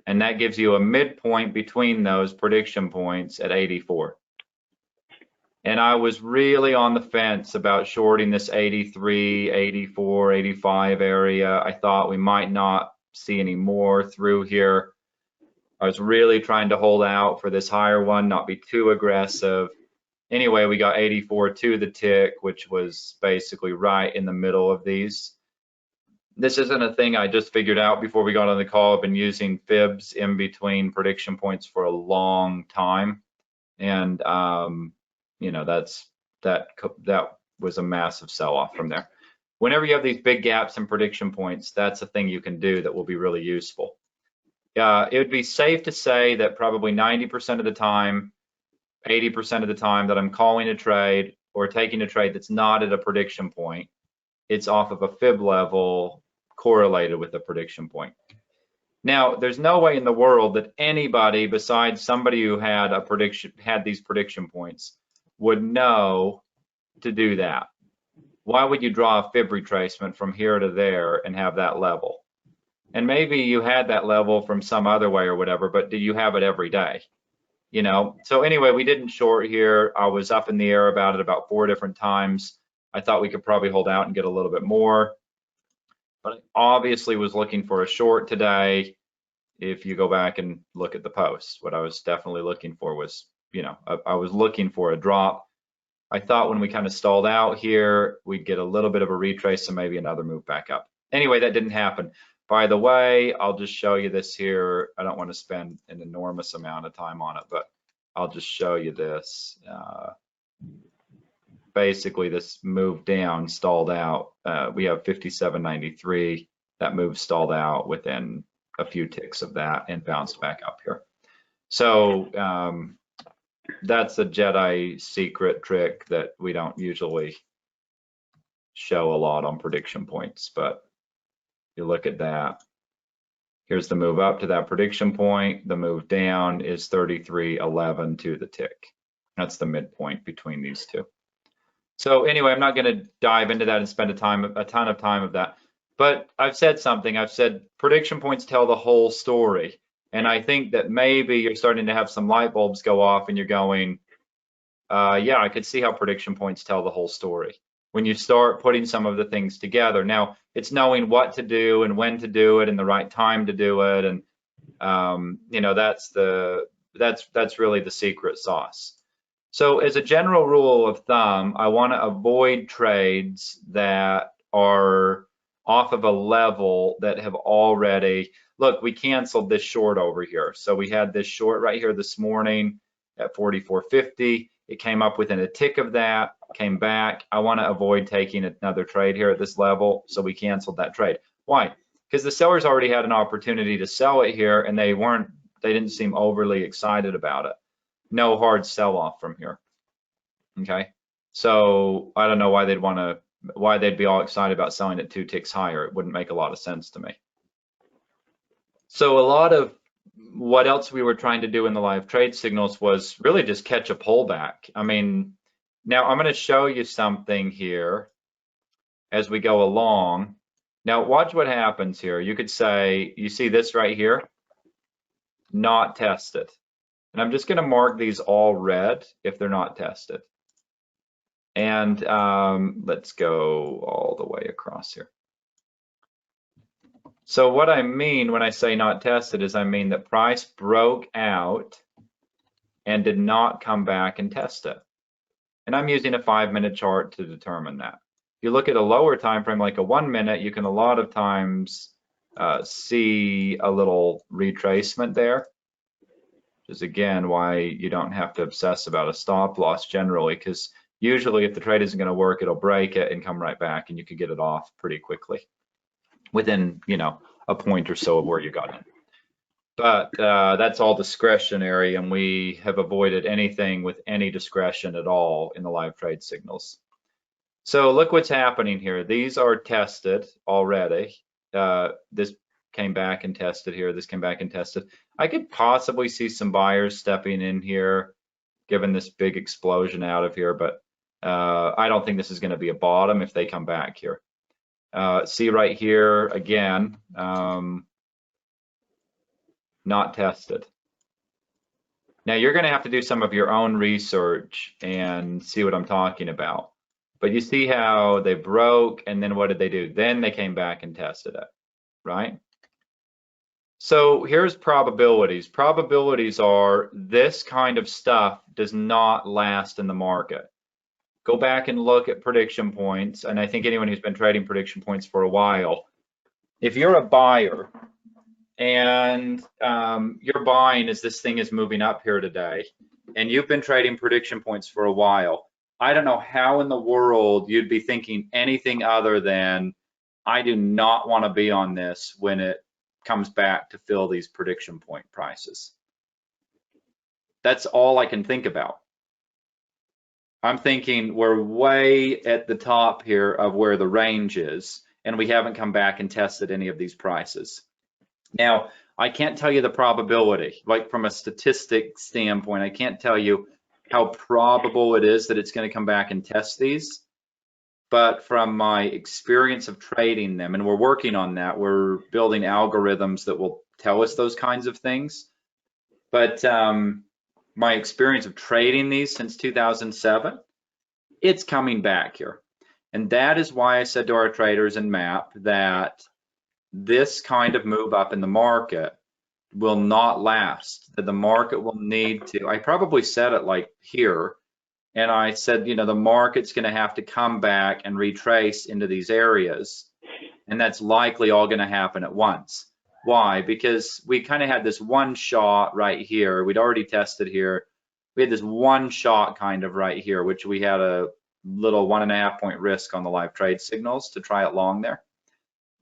And that gives you a midpoint between those prediction points at 84. And I was really on the fence about shorting this 83, 84, 85 area. I thought we might not see any more through here. I was really trying to hold out for this higher one, not be too aggressive. Anyway, we got 84 to the tick, which was basically right in the middle of these. This isn't a thing I just figured out before we got on the call. I've been using fibs in between prediction points for a long time. And, you know, that was a massive sell-off from there. Whenever you have these big gaps in prediction points, that's a thing you can do that will be really useful. It would be safe to say that probably 90% of the time, 80% of the time that I'm calling a trade or taking a trade that's not at a prediction point, it's off of a fib level correlated with the prediction point. Now, there's no way in the world that anybody besides somebody who had these prediction points would know to do that. Why would you draw a fib retracement from here to there and have that level? And maybe you had that level from some other way or whatever, but do you have it every day? You know, so anyway, we didn't short here. I was up in the air about it about 4 different times. I thought we could probably hold out and get a little bit more, but I obviously was looking for a short today. If you go back and look at the post, what I was definitely looking for was, you know, I was looking for a drop. I thought when we kind of stalled out here, we'd get a little bit of a retrace and maybe another move back up. Anyway, that didn't happen. By the way, I'll just show you this here. I don't want to spend an enormous amount of time on it, but I'll just show you this. Basically, this move down stalled out. We have 57.93. That move stalled out within a few ticks of that and bounced back up here. So that's a Jedi secret trick that we don't usually show a lot on prediction points, but you look at that. Here's the move up to that prediction point. The move down is 33.11 to the tick. That's the midpoint between these two. So anyway, I'm not going to dive into that and spend a ton of time of that. But I've said something. I've said prediction points tell the whole story. And I think that maybe you're starting to have some light bulbs go off and you're going, yeah, I could see how prediction points tell the whole story. When you start putting some of the things together, now it's knowing what to do and when to do it and the right time to do it, and you know, that's really the secret sauce. So as a general rule of thumb, I want to avoid trades that are off of a level that have already, look, we canceled this short over here. So we had this short right here this morning at 44.50. It came up within a tick of that, came back. I want to avoid taking another trade here at this level, so we canceled that trade. Why? Because the sellers already had an opportunity to sell it here, and they didn't seem overly excited about it. No hard sell-off from here. Okay, so I don't know why they'd be all excited about selling it 2 ticks higher. It wouldn't make a lot of sense to me. So a lot of what else we were trying to do in the live trade signals was really just catch a pullback. I mean, now I'm going to show you something here as we go along. Now watch what happens here. You could say, you see this right here, not tested. And I'm just going to mark these all red if they're not tested. And let's go all the way across here. So what I mean when I say not tested is I mean that price broke out and did not come back and test it. And I'm using a 5-minute chart to determine that. If you look at a lower time frame, like a 1 minute, you can a lot of times see a little retracement there, which is again why you don't have to obsess about a stop loss generally, because usually if the trade isn't going to work, it'll break it and come right back, and you could get it off pretty quickly within, you know, a point or so of where you got in. But that's all discretionary, and we have avoided anything with any discretion at all in the live trade signals. So look what's happening here. These are tested already. This came back and tested here. This came back and tested. I could possibly see some buyers stepping in here, given this big explosion out of here, but I don't think this is going to be a bottom if they come back here. See right here again, not tested. Now you're going to have to do some of your own research and see what I'm talking about. But you see how they broke, and then what did they do? Then they came back and tested it, right? So here's probabilities. Probabilities are this kind of stuff does not last in the market. Go back and look at prediction points, and I think anyone who's been trading prediction points for a while, if you're a buyer and you're buying as this thing is moving up here today, and you've been trading prediction points for a while, I don't know how in the world you'd be thinking anything other than, I do not want to be on this when it comes back to fill these prediction point prices. That's all I can think about. I'm thinking we're way at the top here of where the range is, and we haven't come back and tested any of these prices. Now, I can't tell you the probability, like from a statistic standpoint, I can't tell you how probable it is that it's going to come back and test these. But from my experience of trading them, and we're working on that, we're building algorithms that will tell us those kinds of things. But my experience of trading these since 2007, it's coming back here. And that is why I said to our traders in MAP that this kind of move up in the market will not last, that the market will need to, I probably said it like here, and I said, you know, the market's going to have to come back and retrace into these areas, and that's likely all going to happen at once. Why? Because we kind of had this one shot right here. We'd already tested here. We had this one shot kind of right here, which we had a little 1.5 point risk on the live trade signals to try it long there.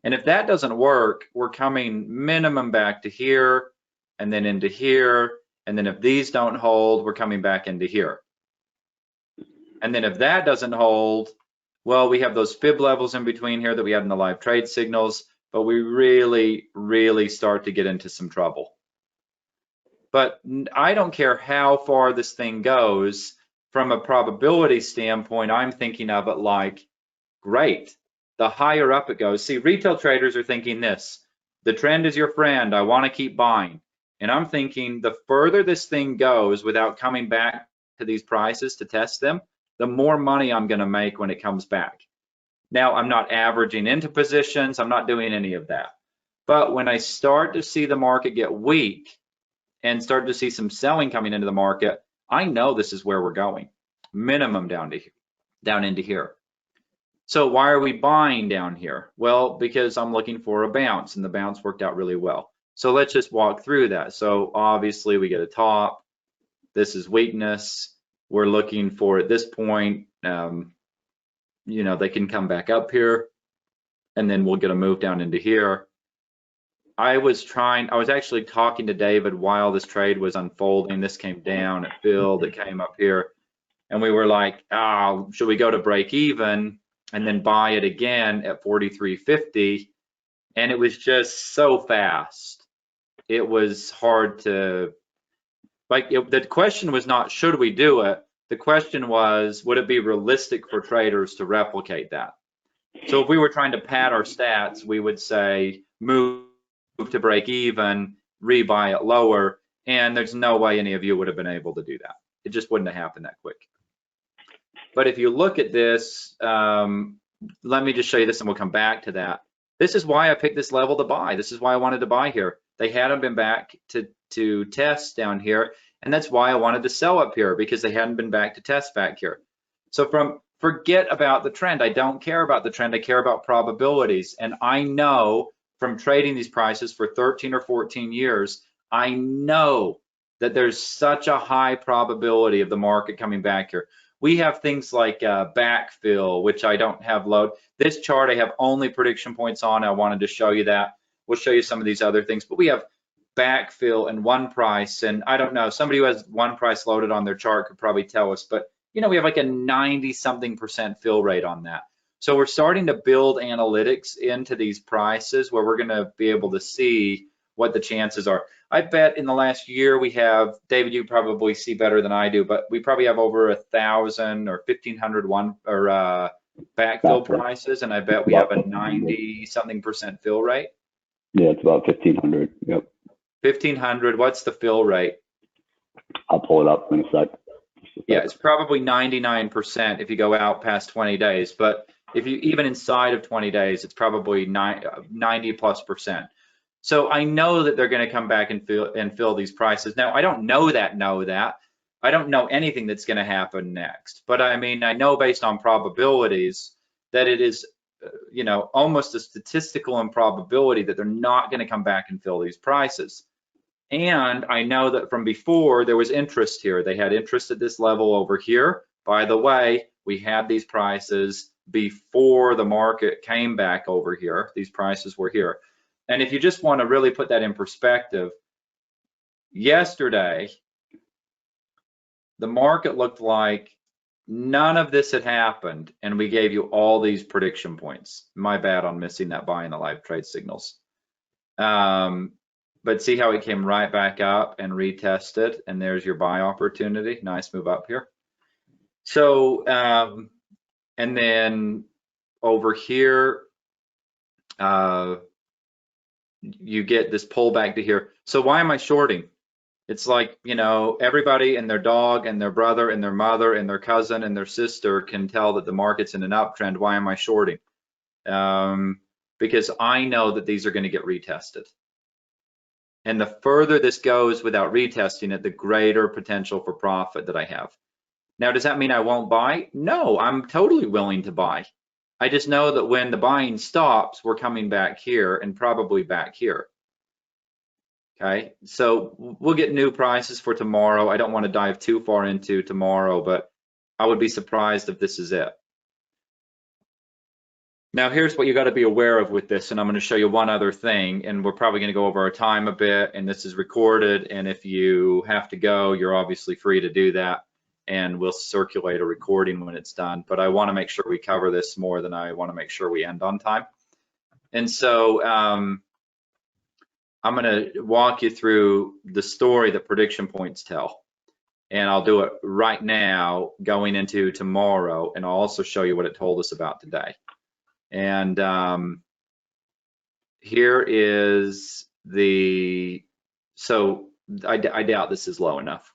And if that doesn't work, we're coming minimum back to here and then into here. And then if these don't hold, we're coming back into here. And then if that doesn't hold, well, we have those fib levels in between here that we had in the live trade signals, but we really, really start to get into some trouble. But I don't care how far this thing goes, from a probability standpoint, I'm thinking of it like, great, the higher up it goes. See, retail traders are thinking this, the trend is your friend, I want to keep buying. And I'm thinking the further this thing goes without coming back to these prices to test them, the more money I'm going to make when it comes back. Now, I'm not averaging into positions. I'm not doing any of that. But when I start to see the market get weak and start to see some selling coming into the market, I know this is where we're going, minimum down into here. So why are we buying down here? Well, because I'm looking for a bounce, and the bounce worked out really well. So let's just walk through that. So obviously we get a top. This is weakness. We're looking for, at this point, you know, they can come back up here, and then we'll get a move down into here. I was actually talking to David while this trade was unfolding. This came down, it filled, it came up here. And we were like, oh, should we go to break even and then buy it again at 43.50? And it was just so fast. It was hard to, the question was not, should we do it? The question was, would it be realistic for traders to replicate that? So if we were trying to pad our stats, we would say, move to break even, rebuy it lower, and there's no way any of you would have been able to do that. It just wouldn't have happened that quick. But if you look at this, let me just show you this and we'll come back to that. This is why I picked this level to buy. This is why I wanted to buy here. They hadn't been back to test down here, and that's why I wanted to sell up here, because they hadn't been back to test back here. So forget about the trend. I don't care about the trend. I care about probabilities. And I know from trading these prices for 13 or 14 years, I know that there's such a high probability of the market coming back here. We have things like backfill, which I don't have load. This chart I have only prediction points on. I wanted to show you that. We'll show you some of these other things, but we have backfill and one price, and I don't know, somebody who has one price loaded on their chart could probably tell us, but you know, we have like a 90-something% fill rate on that. So we're starting to build analytics into these prices where we're gonna be able to see what the chances are. I bet in the last year we have, David, you probably see better than I do, but we probably have over 1,000 or 1,500 backfill prices, and I bet we have a 90-something% fill rate. Yeah, it's about 1,500. Yep. 1,500. What's the fill rate? I'll pull it up in a sec. Yeah, it's probably 99% if you go out past 20 days, but if you even inside of 20 days, it's probably 90+%. So I know that they're going to come back and fill these prices. Now, I don't know that. I don't know anything that's going to happen next. But I mean, I know based on probabilities that it is, you know, almost a statistical improbability that they're not going to come back and fill these prices. And I know that from before there was interest here. They had interest at this level over here. By the way, we had these prices before the market came back over here. These prices were here. And if you just want to really put that in perspective, yesterday, the market looked like none of this had happened, and we gave you all these prediction points. My bad on missing that buy in the live trade signals. But see how it came right back up and retested, and there's your buy opportunity. Nice move up here. So, and then over here, you get this pullback to here. So why am I shorting? It's like, you know, everybody and their dog and their brother and their mother and their cousin and their sister can tell that the market's in an uptrend. Why am I shorting? Because I know that these are going to get retested. And the further this goes without retesting it, the greater potential for profit that I have. Now, does that mean I won't buy? No, I'm totally willing to buy. I just know that when the buying stops, we're coming back here and probably back here. Okay, so we'll get new prices for tomorrow. I don't want to dive too far into tomorrow, but I would be surprised if this is it. Now, here's what you got to be aware of with this, and I'm going to show you one other thing, and we're probably going to go over our time a bit, and this is recorded, and if you have to go, you're obviously free to do that, and we'll circulate a recording when it's done, but I want to make sure we cover this more than I want to make sure we end on time. And so I'm going to walk you through the story that prediction points tell, and I'll do it right now going into tomorrow, and I'll also show you what it told us about today. And here is the, so I doubt this is low enough.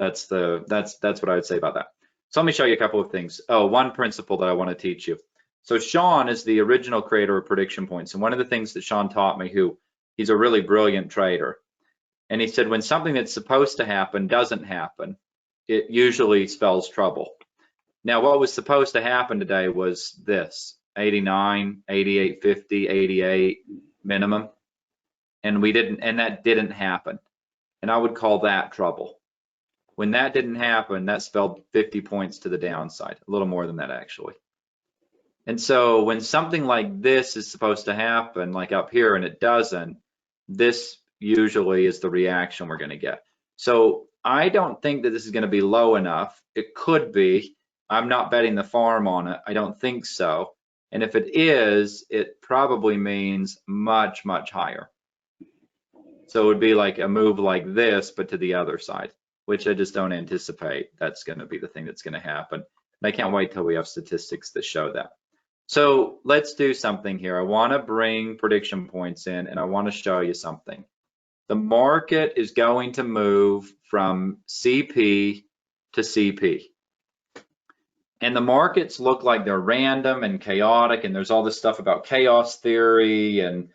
That's what I would say about that. So let me show you a couple of things. Oh, one principle that I want to teach you. So Sean is the original creator of prediction points. And one of the things that Sean taught me, he's a really brilliant trader. And he said, when something that's supposed to happen doesn't happen, it usually spells trouble. Now, what was supposed to happen today was this, 89, 88.50, 88 minimum. And that didn't happen. And I would call that trouble. When that didn't happen, that spelled 50 points to the downside, a little more than that actually. And so when something like this is supposed to happen, like up here, and it doesn't, this usually is the reaction we're going to get. So I don't think that this is going to be low enough. It could be. I'm not betting the farm on it. I don't think so. And if it is, it probably means much, much higher. So it would be like a move like this, but to the other side, which I just don't anticipate. That's going to be the thing that's going to happen. And I can't wait till we have statistics that show that. So let's do something here. I want to bring prediction points in, and I want to show you something. The market is going to move from CP to CP. And the markets look like they're random and chaotic, and there's all this stuff about chaos theory and,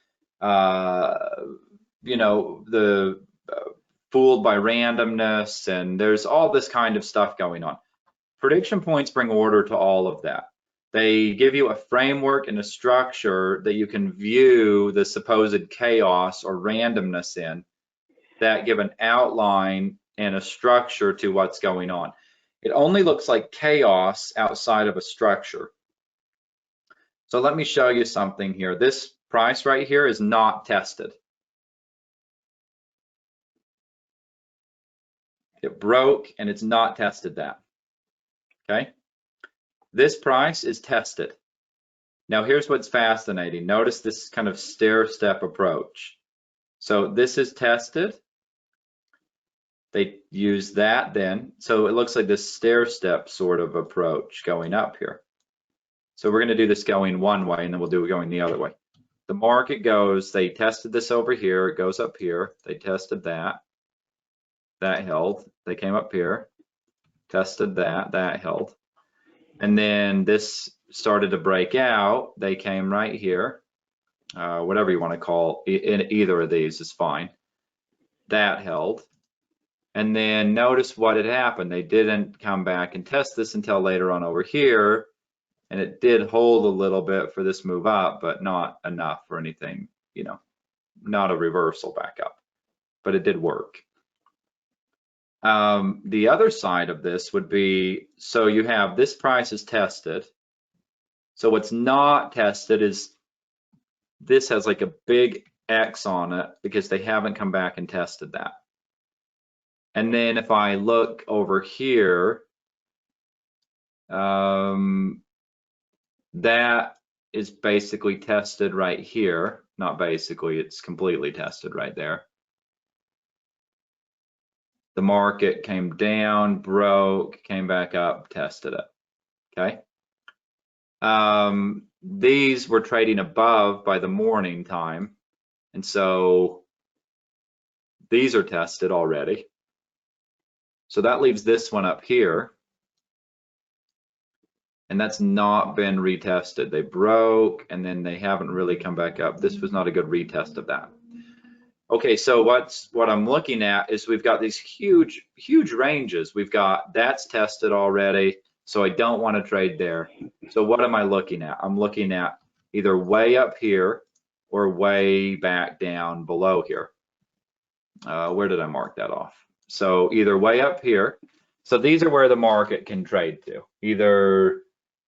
you know, the fooled by randomness, and there's all this kind of stuff going on. Prediction points bring order to all of that. They give you a framework and a structure that you can view the supposed chaos or randomness in, that give an outline and a structure to what's going on. It only looks like chaos outside of a structure. So let me show you something here. This price right here is not tested. It broke and it's not tested that. Okay. This price is tested. Now here's what's fascinating. Notice this kind of stair-step approach. So this is tested. They use that then. So it looks like this stair-step sort of approach going up here. So we're going to do this going one way, and then we'll do it going the other way. The market goes, they tested this over here, it goes up here. They tested that. That held. They came up here, tested that, that held. And then this started to break out. They came right here, whatever you want to call it, either of these is fine. That held. And then notice what had happened. They didn't come back and test this until later on over here. And it did hold a little bit for this move up, but not enough for anything, you know, not a reversal back up, but it did work. The other side of this would be, so you have this price is tested. So what's not tested is this has like a big X on it because they haven't come back and tested that. And then if I look over here, that is basically tested right here. Not basically, it's completely tested right there. The market came down, broke, came back up, tested it. Okay. These were trading above by the morning time. And so these are tested already. So that leaves this one up here. And that's not been retested. They broke and then they haven't really come back up. This was not a good retest of that. Okay, so what I'm looking at is we've got these huge ranges. We've got that's tested already, so I don't want to trade there. So what am I looking at? I'm looking at either way up here or way back down below here. Where did I mark that off? So either way up here. So these are where the market can trade to, either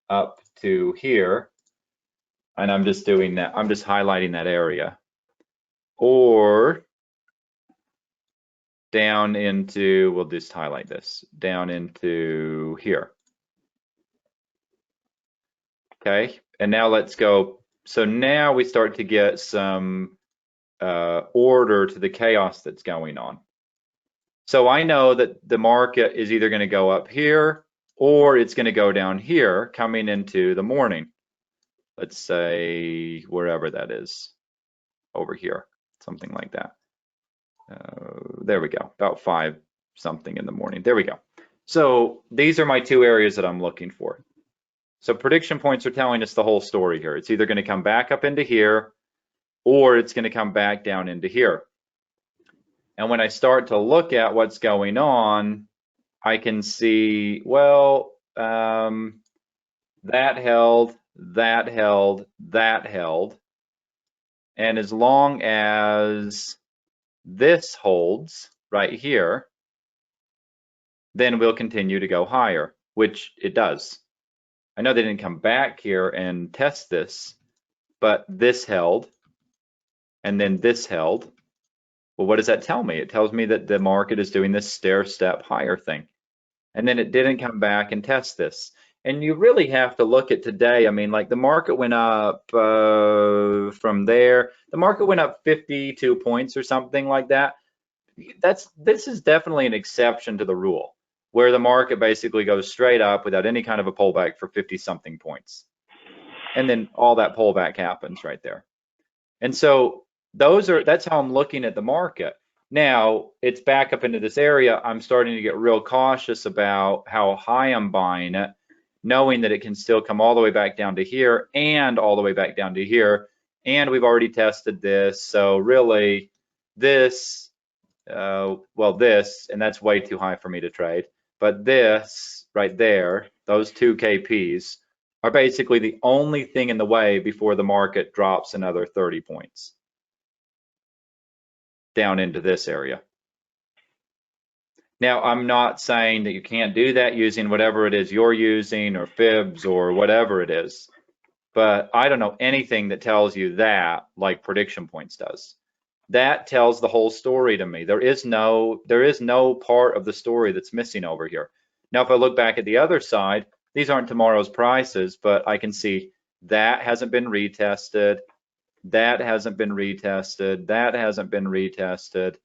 up to here, and I'm just doing that. I'm just highlighting that area. Or down into, we'll just highlight this, down into here. Okay, and now let's go. So now we start to get some order to the chaos that's going on. So I know that the market is either going to go up here or it's going to go down here coming into the morning. Let's say wherever that is, over here, something like that. There we go, about 5 something in the morning. There we go. So these are my two areas that I'm looking for. So prediction points are telling us the whole story here. It's either going to come back up into here, or it's going to come back down into here. And when I start to look at what's going on, I can see, well, that held, that held, that held. And as long as this holds right here, then we'll continue to go higher, which it does. I know they didn't come back here and test this, but this held, and then this held. Well, what does that tell me? It tells me that the market is doing this stair-step higher thing. And then it didn't come back and test this. And you really have to look at today. I mean, like the market went up from there. The market went up 52 points or something like that. This is definitely an exception to the rule, where the market basically goes straight up without any kind of a pullback for 50-something points. And then all that pullback happens right there. And so that's how I'm looking at the market. Now it's back up into this area. I'm starting to get real cautious about how high I'm buying it, knowing that it can still come all the way back down to here and all the way back down to here. And we've already tested this. So really this, this, and that's way too high for me to trade. But this right there, those two KPs are basically the only thing in the way before the market drops another 30 points down into this area. Now, I'm not saying that you can't do that using whatever it is you're using or fibs or whatever it is, but I don't know anything that tells you that like prediction points does. That tells the whole story to me. There is no part of the story that's missing over here. Now, if I look back at the other side, these aren't tomorrow's prices, but I can see that hasn't been retested. That hasn't been retested. That hasn't been retested.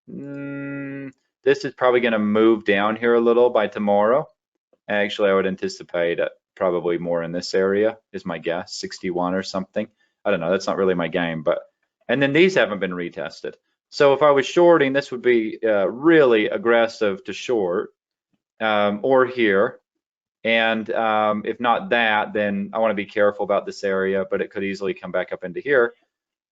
This is probably going to move down here a little by tomorrow. Actually, I would anticipate it probably more in this area is my guess, 61 or something. I don't know. That's not really my game, but and then these haven't been retested. So if I was shorting, this would be really aggressive to short or here. And if not that, then I want to be careful about this area, but it could easily come back up into here.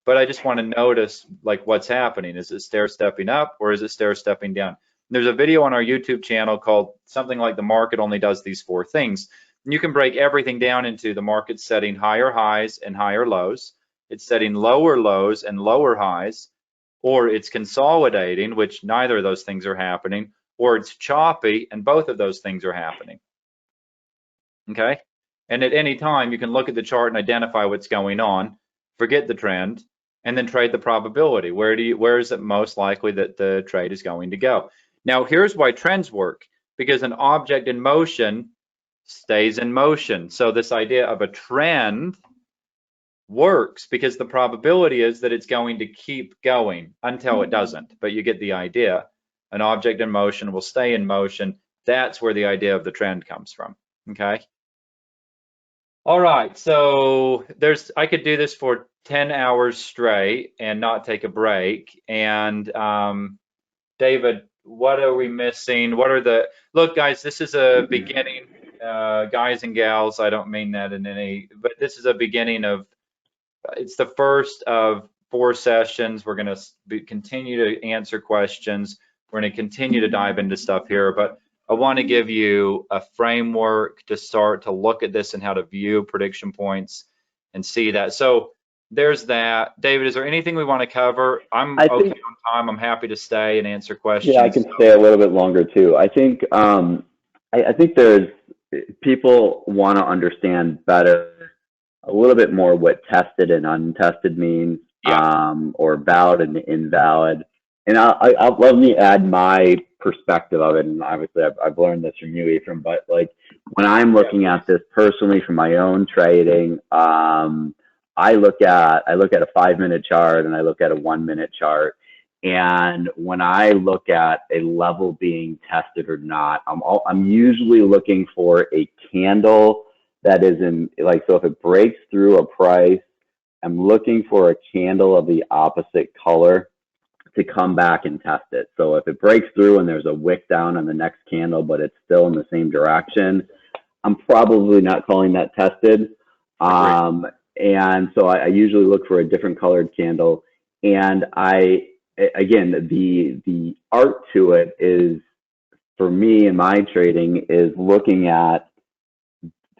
But I just want to notice like what's happening. Is it stair stepping up or is it stair stepping down? There's a video on our YouTube channel called something like the market only does these 4 things. And you can break everything down into the market setting higher highs and higher lows. It's setting lower lows and lower highs, or it's consolidating, which neither of those things are happening, or it's choppy and both of those things are happening. Okay, and at any time you can look at the chart and identify what's going on, forget the trend, and then trade the probability. Where is it most likely that the trade is going to go? Now here's why trends work, because an object in motion stays in motion. So this idea of a trend works because the probability is that it's going to keep going until it doesn't, but you get the idea. An object in motion will stay in motion. That's where the idea of the trend comes from. Okay. All right, so I could do this for 10 hours straight and not take a break. And David, what are we missing? Look, guys, this is a beginning, guys and gals, I don't mean that in any, but this is a beginning of, it's the first of 4 sessions. We're gonna continue to answer questions. We're gonna continue to dive into stuff here, but I want to give you a framework to start to look at this and how to view prediction points and see that. So there's that. David, is there anything we want to cover? I'm okay on time. I'm happy to stay and answer questions. Yeah, I can stay a little bit longer too. I think I think there's people want to understand better a little bit more what tested and untested means, or valid and invalid. And let me add my perspective of it. And obviously I've learned this from you, Ephraim, but like when I'm looking at this personally for my own trading, I look at a 5-minute chart and I look at a 1-minute chart. And when I look at a level being tested or not, I'm usually looking for a candle that is in, like, so if it breaks through a price, I'm looking for a candle of the opposite color to come back and test it. So if it breaks through and there's a wick down on the next candle, but it's still in the same direction, I'm probably not calling that tested. Agreed. And so I usually look for a different colored candle. And again, the art to it is, for me in my trading, is looking at,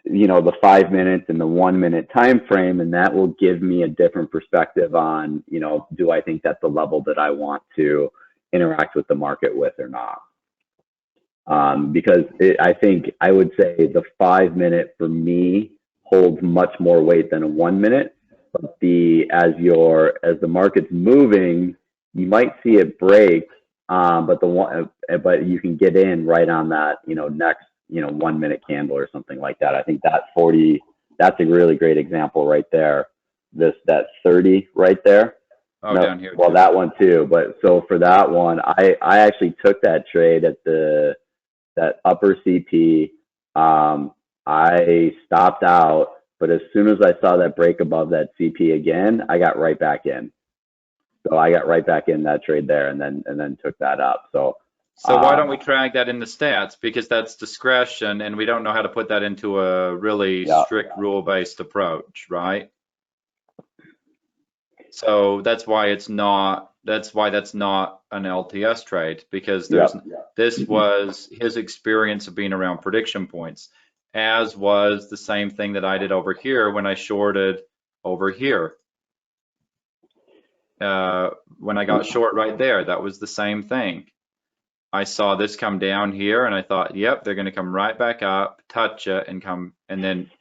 the 5 minutes and the 1 minute time frame, and that will give me a different perspective on, do I think that's the level that I want to interact with the market with or not? Because I think I would say the 5 minute for me holds much more weight than a 1 minute. But as the market's moving, you might see it break, but you can get in right on that next 1 minute candle or something like that. I think that's a really great example right there. That 30 right there. Oh, No, down here. well, Too. that one too. But so for that one, I actually took that trade at that upper CP. I stopped out, but as soon as I saw that break above that CP again, I got right back in. So I got right back in that trade there, and then took that up. So So why don't we track that in the stats? Because that's discretion, and we don't know how to put that into a really yeah, strict rule-based approach, right? So that's why that's not an LTS trade, because yeah, this was his experience of being around prediction points, as was the same thing that I did over here when I shorted over here. When I got short right there, that was the same thing. I saw this come down here and I thought, yep, they're going to come right back up, touch it, and come. And then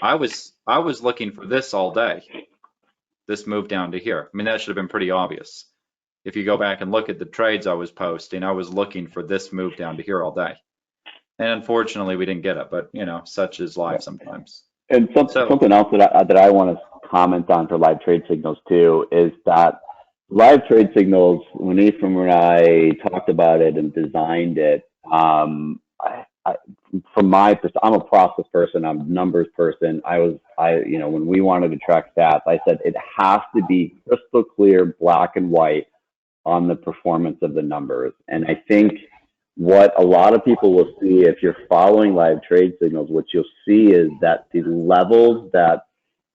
I was looking for this all day. This move down to here. I mean, that should have been pretty obvious. If you go back and look at the trades I was posting, I was looking for this move down to here all day. And unfortunately, we didn't get it, but such is life sometimes. And So something else that I want to comment on for live trade signals too is that live trade signals, when Ephraim and I talked about it and designed it, from my perspective, I'm a process person, I'm a numbers person. When we wanted to track stats, I said it has to be crystal clear, black and white on the performance of the numbers. And I think what a lot of people will see if you're following live trade signals, what you'll see is that the levels that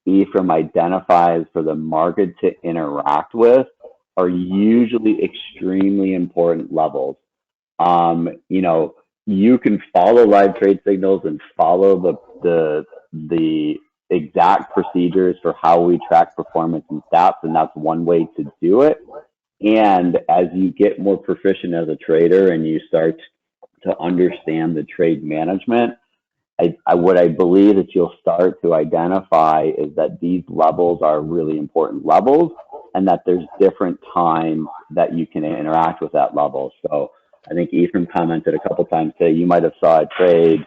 Ephraim identifies for the market to interact with are usually extremely important levels. You can follow live trade signals and follow the exact procedures for how we track performance and stats, and that's one way to do it. And as you get more proficient as a trader and you start to understand the trade management, what I believe that you'll start to identify is that these levels are really important levels, and that there's different times that you can interact with that level. So I think Ephraim commented a couple times today, you might have saw a trade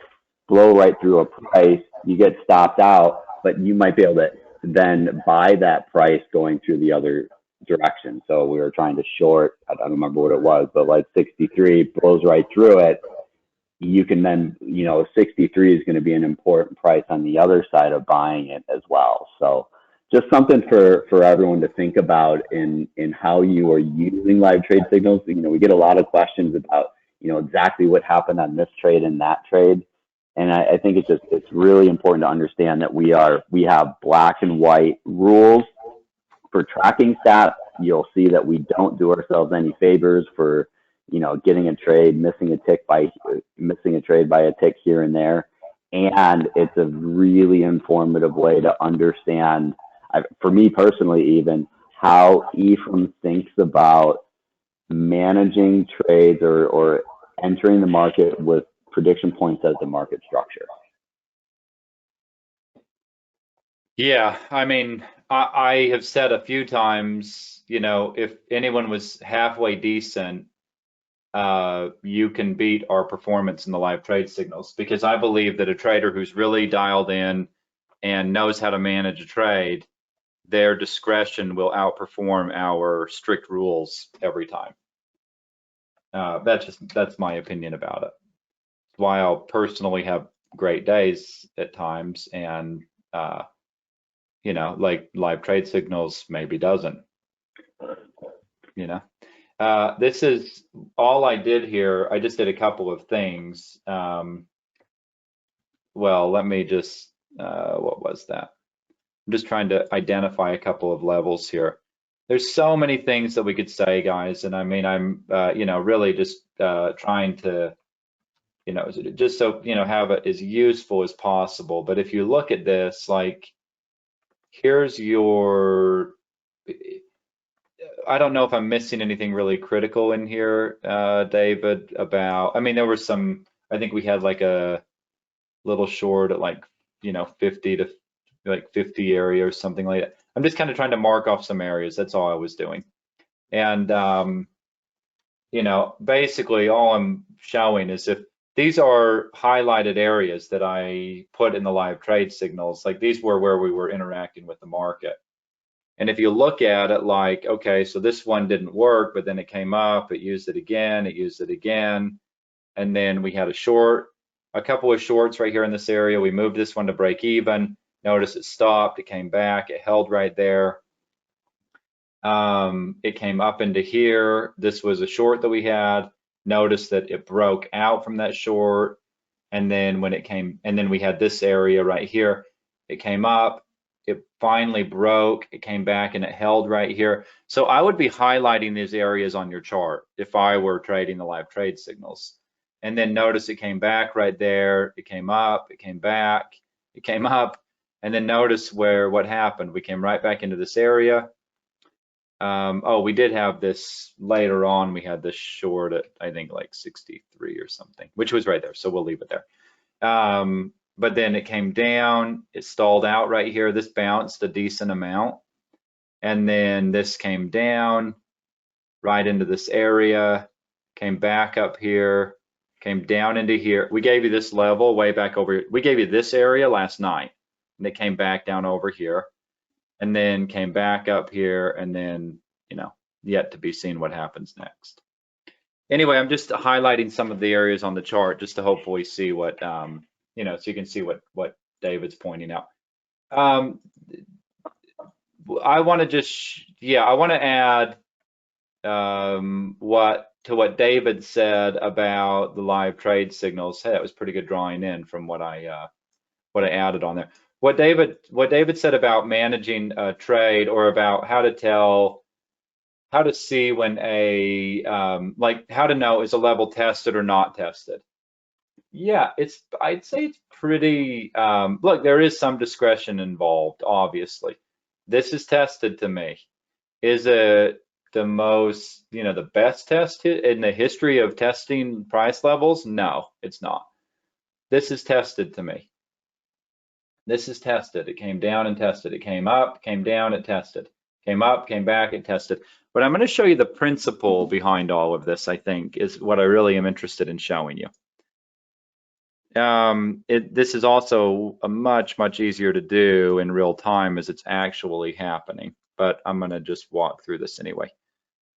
blow right through a price, you get stopped out, but you might be able to then buy that price going through the other direction. So we were trying to short, I don't remember what it was, but like 63 blows right through it. You can then, 63 is going to be an important price on the other side of buying it as well. So just something for everyone to think about in how you are using live trade signals. We get a lot of questions about, exactly what happened on this trade and that trade. And I think it's really important to understand that we have black and white rules for tracking stats. You'll see that we don't do ourselves any favors for, getting a trade, missing a trade by a tick here and there. And it's a really informative way to understand, for me personally, even how Ephraim thinks about managing trades or entering the market with prediction points as the market structure. yeah, I mean, I have said a few times, if anyone was halfway decent, you can beat our performance in the live trade signals, because I believe that a trader who's really dialed in and knows how to manage a trade, their discretion will outperform our strict rules every time. That's my opinion about it. It's why I'll personally have great days at times, and like live trade signals maybe doesn't. This is all I did here. I just did a couple of things. Well, let me just, what was that? I'm just trying to identify a couple of levels here. There's so many things that we could say, guys, and I mean, I'm, really just trying to, just so, have it as useful as possible. But if you look at this, like, here's your, I don't know if I'm missing anything really critical in here, David, about, I mean, there were some, I think we had like a little short at like, 50 to like 50 area or something like that. I'm just kind of trying to mark off some areas. That's all I was doing. And, basically all I'm showing is if these are highlighted areas that I put in the live trade signals, like these were where we were interacting with the market. And if you look at it like, okay, so this one didn't work, but then it came up, it used it again, and then we had a couple of shorts right here in this area. We moved this one to break even. Notice it stopped, it came back, it held right there. It came up into here. This was a short that we had. Notice that it broke out from that short. And then we had this area right here. It came up, it finally broke, it came back and it held right here. So I would be highlighting these areas on your chart if I were trading the live trade signals. And then notice it came back right there, it came up, it came back, it came up, and then notice what happened. We came right back into this area. We did have this later on. We had this short at, I think, like 63 or something, which was right there. So we'll leave it there. But then it came down, it stalled out right here. This bounced a decent amount. And then this came down right into this area, came back up here, came down into here. We gave you this level way back over here. We gave you this area last night, and it came back down over here, and then came back up here, and then, yet to be seen what happens next. Anyway, I'm just highlighting some of the areas on the chart just to hopefully see what, so you can see what David's pointing out. I want to just, I want to add what David said about the live trade signals. Hey, that was pretty good drawing in from what I added on there. What David said about managing a trade, or about how to see when like how to know is a level tested or not tested. Yeah, I'd say it's pretty, look, there is some discretion involved, obviously. This is tested to me. Is it the most, the best test in the history of testing price levels? No, it's not. This is tested to me. This is tested. It came down and tested. It came up, came down, it tested. Came up, came back, it tested. But I'm going to show you the principle behind all of this, I think, is what I really am interested in showing you. This is also a much easier to do in real time as it's actually happening, but I'm going to just walk through this anyway.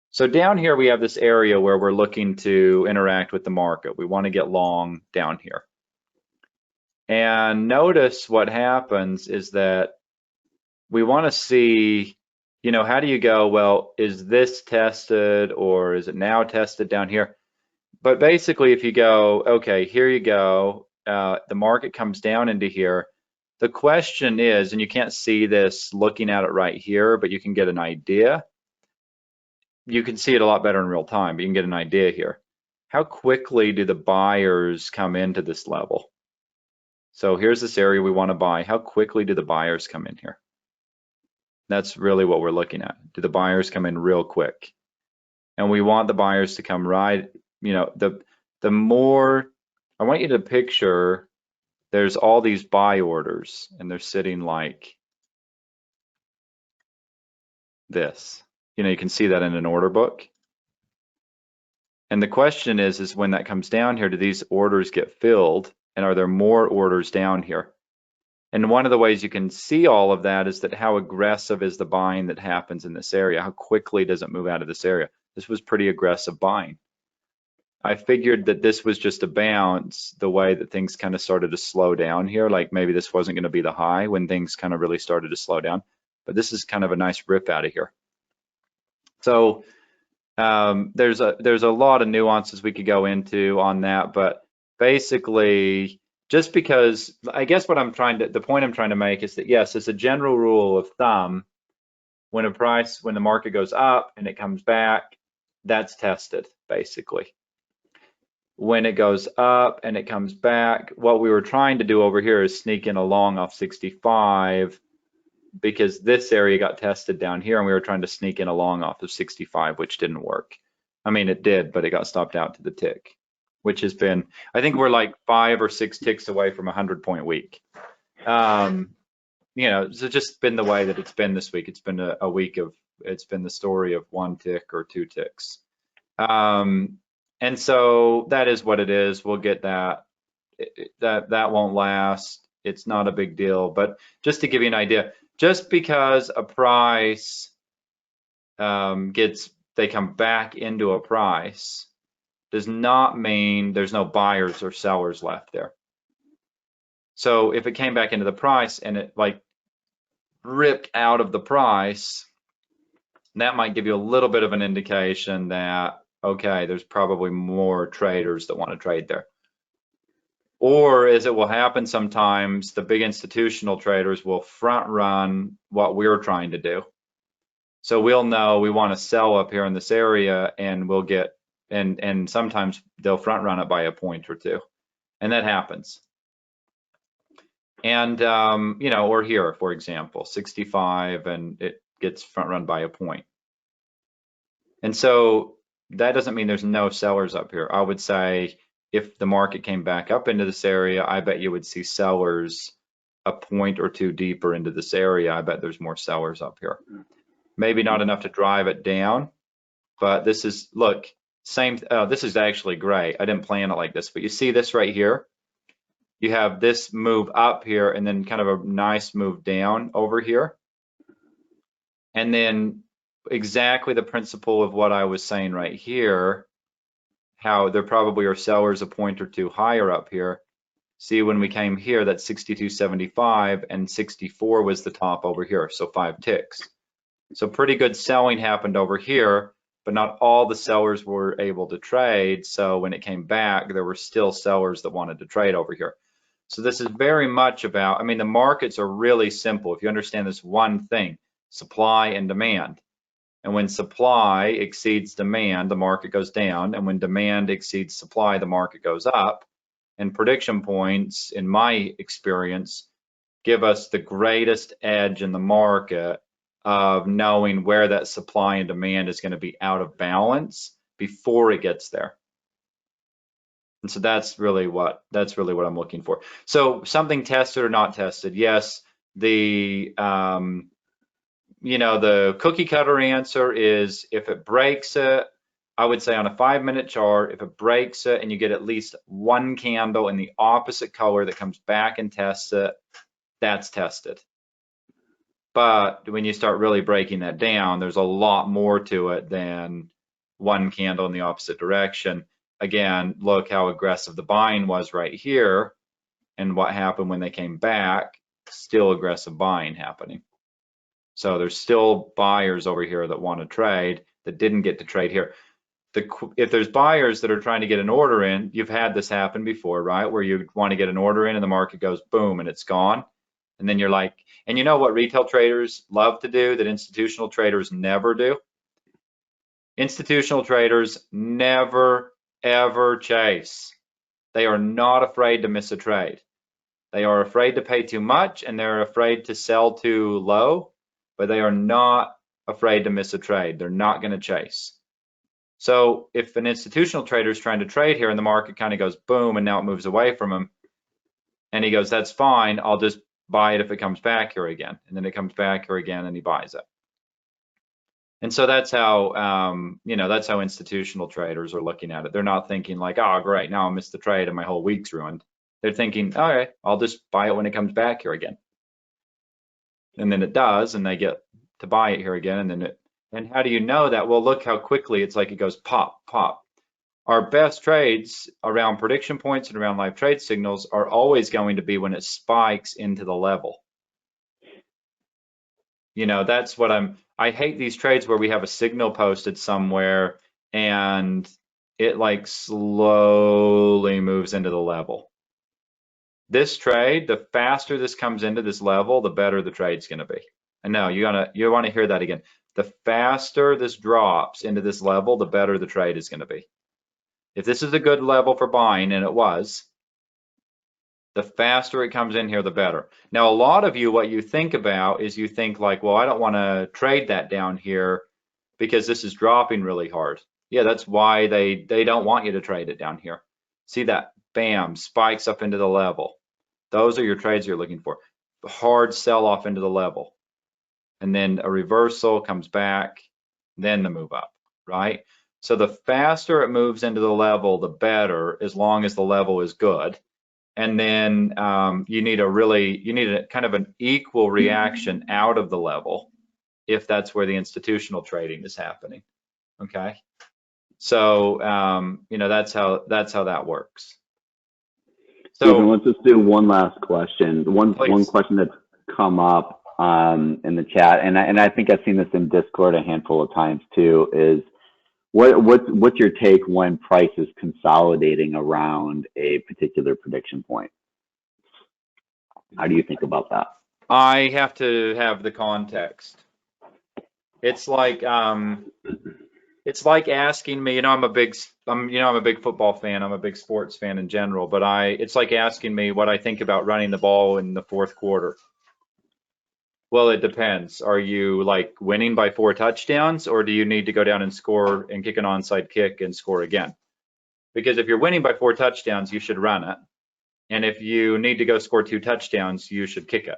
So down here we have this area where we're looking to interact with the market. We want to get long down here. And notice what happens is that we want to see, how do you go, well, is this tested or is it now tested down here? But basically, if you go, okay, here you go, the market comes down into here. The question is, and you can't see this looking at it right here, but you can get an idea. You can see it a lot better in real time, but you can get an idea here. How quickly do the buyers come into this level? So here's this area we want to buy. How quickly do the buyers come in here? That's really what we're looking at. Do the buyers come in real quick? And we want the buyers to come right, the more, I want you to picture there's all these buy orders and they're sitting like this. You can see that in an order book. And the question is when that comes down here, do these orders get filled? And are there more orders down here? And one of the ways you can see all of that is that how aggressive is the buying that happens in this area? How quickly does it move out of this area? This was pretty aggressive buying. I figured that this was just a bounce, the way that things kind of started to slow down here, like maybe this wasn't going to be the high when things kind of really started to slow down, but this is kind of a nice rip out of here. So There's a lot of nuances we could go into on that, but basically, just because I guess the point I'm trying to make is that yes, as a general rule of thumb, when the market goes up and it comes back, that's tested basically. When it goes up and it comes back, what we were trying to do over here is sneak in a long off 65 because this area got tested down here and we were trying to sneak in a long off of 65, which didn't work. I mean, it did, but it got stopped out to the tick, which has been, I think we're like 5 or 6 ticks away from a 100-point week. You know, it's just been the way that it's been this week. It's been a week of, it's been the story of 1 tick or 2 ticks. And so that is what it is. We'll get that. That won't last. It's not a big deal. But just to give you an idea, just because a price they come back into a price does not mean there's no buyers or sellers left there. So if it came back into the price and it like ripped out of the price, that might give you a little bit of an indication that, okay, there's probably more traders that want to trade there. Or as it will happen sometimes, the big institutional traders will front run what we're trying to do. So we'll know we want to sell up here in this area and we'll get, and sometimes they'll front run it by a point or two. And that happens. And, you know, or here, for example, 65 and it gets front run by a point. And so that doesn't mean there's no sellers up here. I would say if the market came back up into this area, I bet you would see sellers a point or two deeper into this area. I bet there's more sellers up here. Maybe not enough to drive it down, but this is, look, same, this is actually great. I didn't plan it like this, but you see this right here? You have this move up here and then kind of a nice move down over here. And then exactly the principle of what I was saying right here, how there probably are sellers a point or two higher up here. See, when we came here, that's 62.75 and 64 was the top over here, so 5 ticks. So pretty good selling happened over here, but not all the sellers were able to trade. So when it came back, there were still sellers that wanted to trade over here. So this is very much about, I mean, the markets are really simple. If you understand this one thing, supply and demand. And when supply exceeds demand, the market goes down. And when demand exceeds supply, the market goes up. And prediction points, in my experience, give us the greatest edge in the market of knowing where that supply and demand is going to be out of balance before it gets there. And so that's really what I'm looking for. So something tested or not tested? Yes, the you know, the cookie cutter answer is if it breaks it, I would say on a 5-minute chart, if it breaks it and you get at least one candle in the opposite color that comes back and tests it, that's tested. But when you start really breaking that down, there's a lot more to it than one candle in the opposite direction. Again, look how aggressive the buying was right here and what happened when they came back, still aggressive buying happening. So there's still buyers over here that want to trade that didn't get to trade here. If there's buyers that are trying to get an order in, you've had this happen before, right? Where you want to get an order in and the market goes boom and it's gone. And then you're like, and you know what retail traders love to do that institutional traders never do? Institutional traders never, ever chase. They are not afraid to miss a trade. They are afraid to pay too much and they're afraid to sell too low, but they are not afraid to miss a trade. They're not going to chase. So if an institutional trader is trying to trade here and the market kind of goes boom and now it moves away from him and he goes, that's fine, I'll just buy it if it comes back here again. And then it comes back here again and he buys it. And so that's how, you know, that's how institutional traders are looking at it. They're not thinking like, oh, great, now I missed the trade and my whole week's ruined. They're thinking, all right, I'll just buy it when it comes back here again. And then it does, and they get to buy it here again. And then and how do you know that? Well, look how quickly it's like it goes pop, pop. Our best trades around prediction points and around live trade signals are always going to be when it spikes into the level. That's what I hate these trades where we have a signal posted somewhere and it like slowly moves into the level. This trade, the faster this comes into this level, the better the trade's going to be. And no, you want to hear that again. The faster this drops into this level, the better the trade is going to be. If this is a good level for buying, and it was, the faster it comes in here, the better. Now, a lot of you, what you think about is you think like, well, I don't want to trade that down here because this is dropping really hard. Yeah, that's why they don't want you to trade it down here. See that? Bam, spikes up into the level. Those are your trades you're looking for. Hard sell off into the level. And then a reversal comes back, then the move up, right? So the faster it moves into the level, the better, as long as the level is good. And then you need a kind of an equal reaction out of the level if that's where the institutional trading is happening. Okay. So that's how that works. Stephen, So let's just do one last question. One please. question that's come up in the chat, and I think I've seen this in Discord a handful of times too, is what's your take when price is consolidating around a particular prediction point? How do you think about that? I have to have the context. It's like asking me, I'm a big football fan, I'm a big sports fan in general, but it's like asking me what I think about running the ball in the fourth quarter. Well, it depends. Are you like winning by 4 touchdowns, or do you need to go down and score and kick an onside kick and score again? Because if you're winning by 4 touchdowns, you should run it. And if you need to go score 2 touchdowns, you should kick it.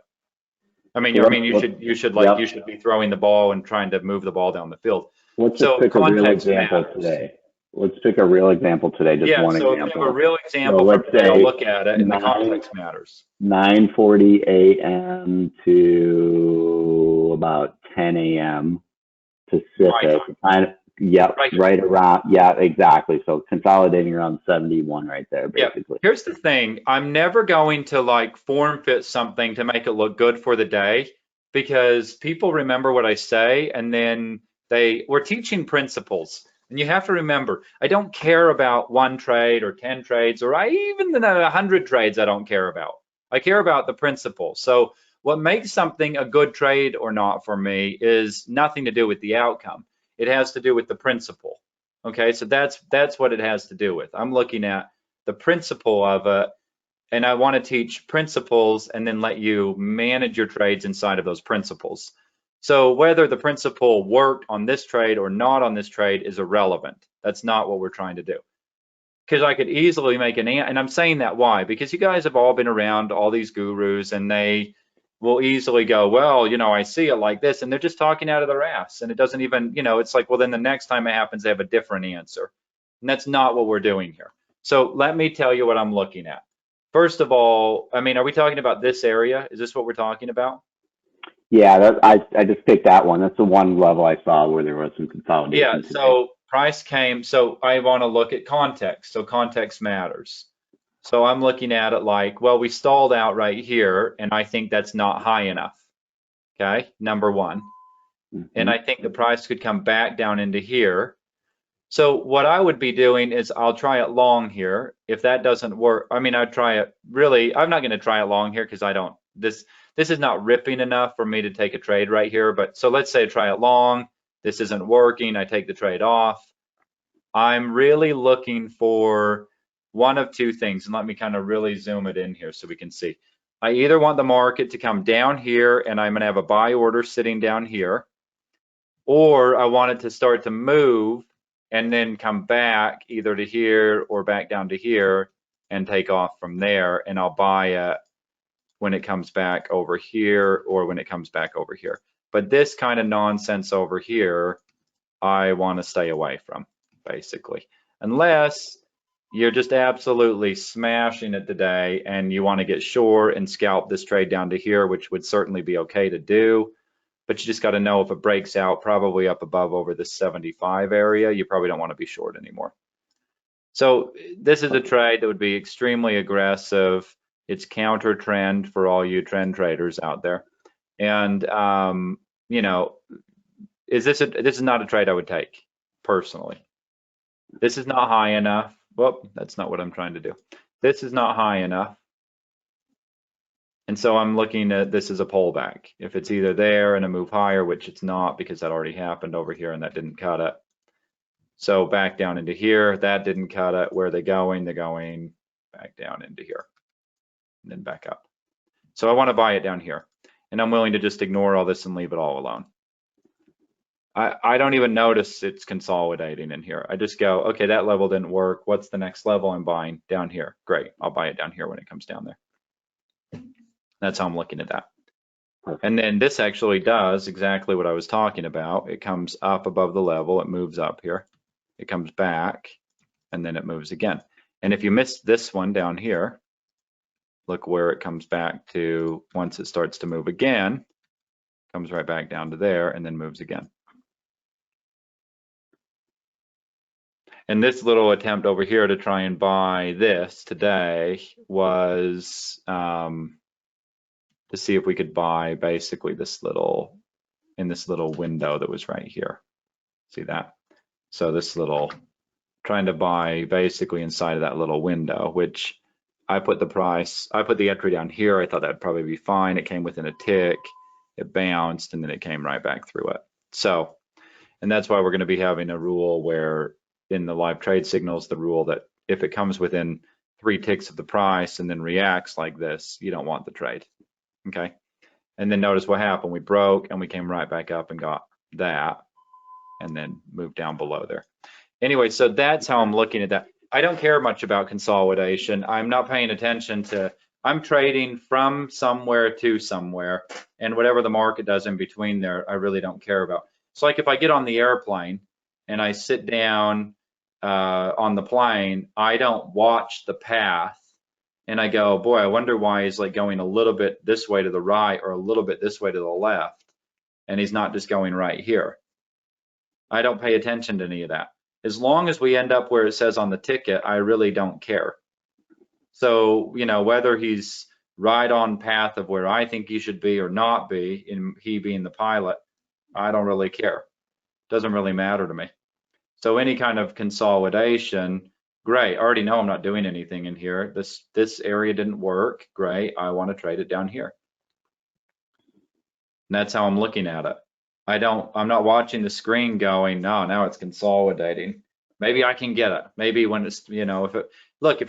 You should be throwing the ball and trying to move the ball down the field. Let's just So pick a real context example matters. today. Let's pick a real example today, just one So if you have example. a real example let's from today, I'll say look at it, and the context matters. 9:40 a.m. to about 10 a.m. Pacific. Right around. Yeah, exactly. So consolidating around 71 right there, basically. Here's the thing. I'm never going to like form fit something to make it look good for the day, because people remember what I say and then we're teaching principles. And you have to remember, I don't care about 1 trade or 10 trades, or even the 100 trades I don't care about. I care about the principle. So what makes something a good trade or not for me is nothing to do with the outcome. It has to do with the principle. Okay, so that's what it has to do with. I'm looking at the principle of it, and I want to teach principles and then let you manage your trades inside of those principles. So whether the principle worked on this trade or not on this trade is irrelevant. That's not what we're trying to do. Because I could easily make and I'm saying that why? Because you guys have all been around all these gurus, and they will easily go, well, I see it like this, and they're just talking out of their ass, and it doesn't even, it's like, well, then the next time it happens, they have a different answer. And that's not what we're doing here. So let me tell you what I'm looking at. First of all, are we talking about this area? Is this what we're talking about? Yeah, I just picked that one. That's the one level I saw where there was some consolidation. Yeah, so price came, so I want to look at context. So context matters. So I'm looking at it like, well, we stalled out right here, and I think that's not high enough. Okay, number one. And I think the price could come back down into here. So what I would be doing is I'll try it long here. If that doesn't work, I'd try it really. I'm not going to try it long here because this is not ripping enough for me to take a trade right here. But so let's say try it long. This isn't working. I take the trade off. I'm really looking for one of 2 things. And let me kind of really zoom it in here so we can see. I either want the market to come down here and I'm going to have a buy order sitting down here, or I want it to start to move and then come back either to here or back down to here and take off from there, and I'll buy it when it comes back over here or when it comes back over here. But this kind of nonsense over here, I want to stay away from, basically, unless you're just absolutely smashing it today and you want to get short and scalp this trade down to here, which would certainly be okay to do. But you just got to know if it breaks out probably up above over the 75 area, you probably don't want to be short anymore. So this is a trade that would be extremely aggressive. It's counter trend for all you trend traders out there. And you know, this is not a trade I would take personally. This is not high enough. Well, that's not what I'm trying to do. This is not high enough. And so I'm looking at this as a pullback. If it's either there and a move higher, which it's not because that already happened over here and that didn't cut it. So back down into here, that didn't cut it. Where are they going? They're going back down into here and then back up. So I want to buy it down here. And I'm willing to just ignore all this and leave it all alone. I don't even notice it's consolidating in here. I just go, okay, that level didn't work. What's the next level I'm buying? Down here. Great. I'll buy it down here when it comes down there. That's how I'm looking at that. And then this actually does exactly what I was talking about. It comes up above the level. It moves up here. It comes back, and then it moves again. And if you missed this one down here, look where it comes back to once it starts to move again. Comes right back down to there and then moves again. And this little attempt over here to try and buy this today was to see if we could buy basically this little, in this little window that was right here. See that? So this little, trying to buy basically inside of that little window, which I put the price, I put the entry down here. I thought that'd probably be fine. It came within a tick, it bounced, and then it came right back through it. So, and that's why we're going to be having a rule where in the live trade signals, the rule that if it comes within 3 ticks of the price and then reacts like this, you don't want the trade. Okay. And then notice what happened. We broke and we came right back up and got that and then moved down below there. Anyway, so that's how I'm looking at that. I don't care much about consolidation. I'm not paying attention to, I'm trading from somewhere to somewhere, and whatever the market does in between there, I really don't care about. So like if I get on the airplane and I sit down on the plane, I don't watch the path and I go, boy, I wonder why he's like going a little bit this way to the right or a little bit this way to the left, and he's not just going right here. I don't pay attention to any of that. As long as we end up where it says on the ticket, I really don't care. So, you know, whether he's right on path of where I think he should be or not be, in he being the pilot, I don't really care. Doesn't really matter to me. So any kind of consolidation, great. I already know I'm not doing anything in here. This area didn't work. Great. I want to trade it down here. And that's how I'm looking at it. I'm not watching the screen going, no, now it's consolidating. Maybe I can get it. Maybe when it's, you know, if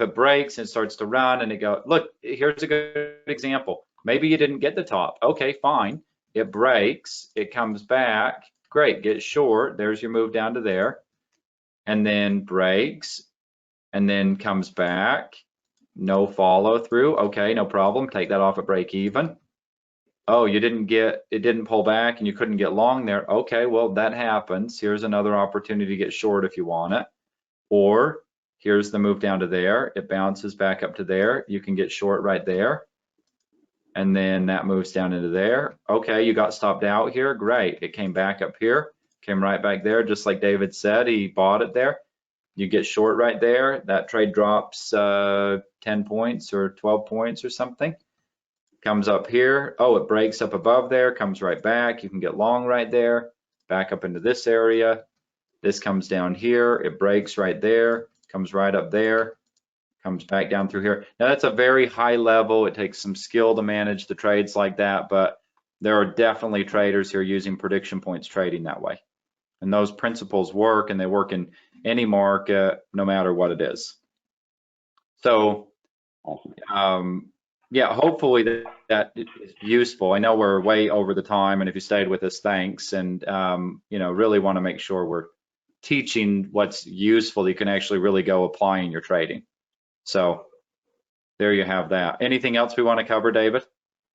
it breaks and it starts to run and it go, look, here's a good example. Maybe you didn't get the top. Okay, fine. It breaks, it comes back. Great, get short. There's your move down to there. And then breaks and then comes back. No follow through. Okay, no problem. Take that off at break even. Oh, it didn't pull back and you couldn't get long there. Okay, well, that happens. Here's another opportunity to get short if you want it. Or here's the move down to there. It bounces back up to there. You can get short right there. And then that moves down into there. Okay, you got stopped out here. Great. It came back up here, came right back there, just like David said. He bought it there. You get short right there. That trade drops 10 points or 12 points or something. Comes up here. Oh, it breaks up above there, comes right back. You can get long right there, back up into this area. This comes down here. It breaks right there, comes right up there, comes back down through here. Now that's a very high level. It takes some skill to manage the trades like that, but there are definitely traders who are using prediction points trading that way. And those principles work, and they work in any market, no matter what it is. So, yeah, hopefully that is useful. I know we're way over the time, and if you stayed with us, thanks. And you know, really want to make sure we're teaching what's useful that you can actually really go apply in your trading. So there you have that. Anything else we want to cover, David?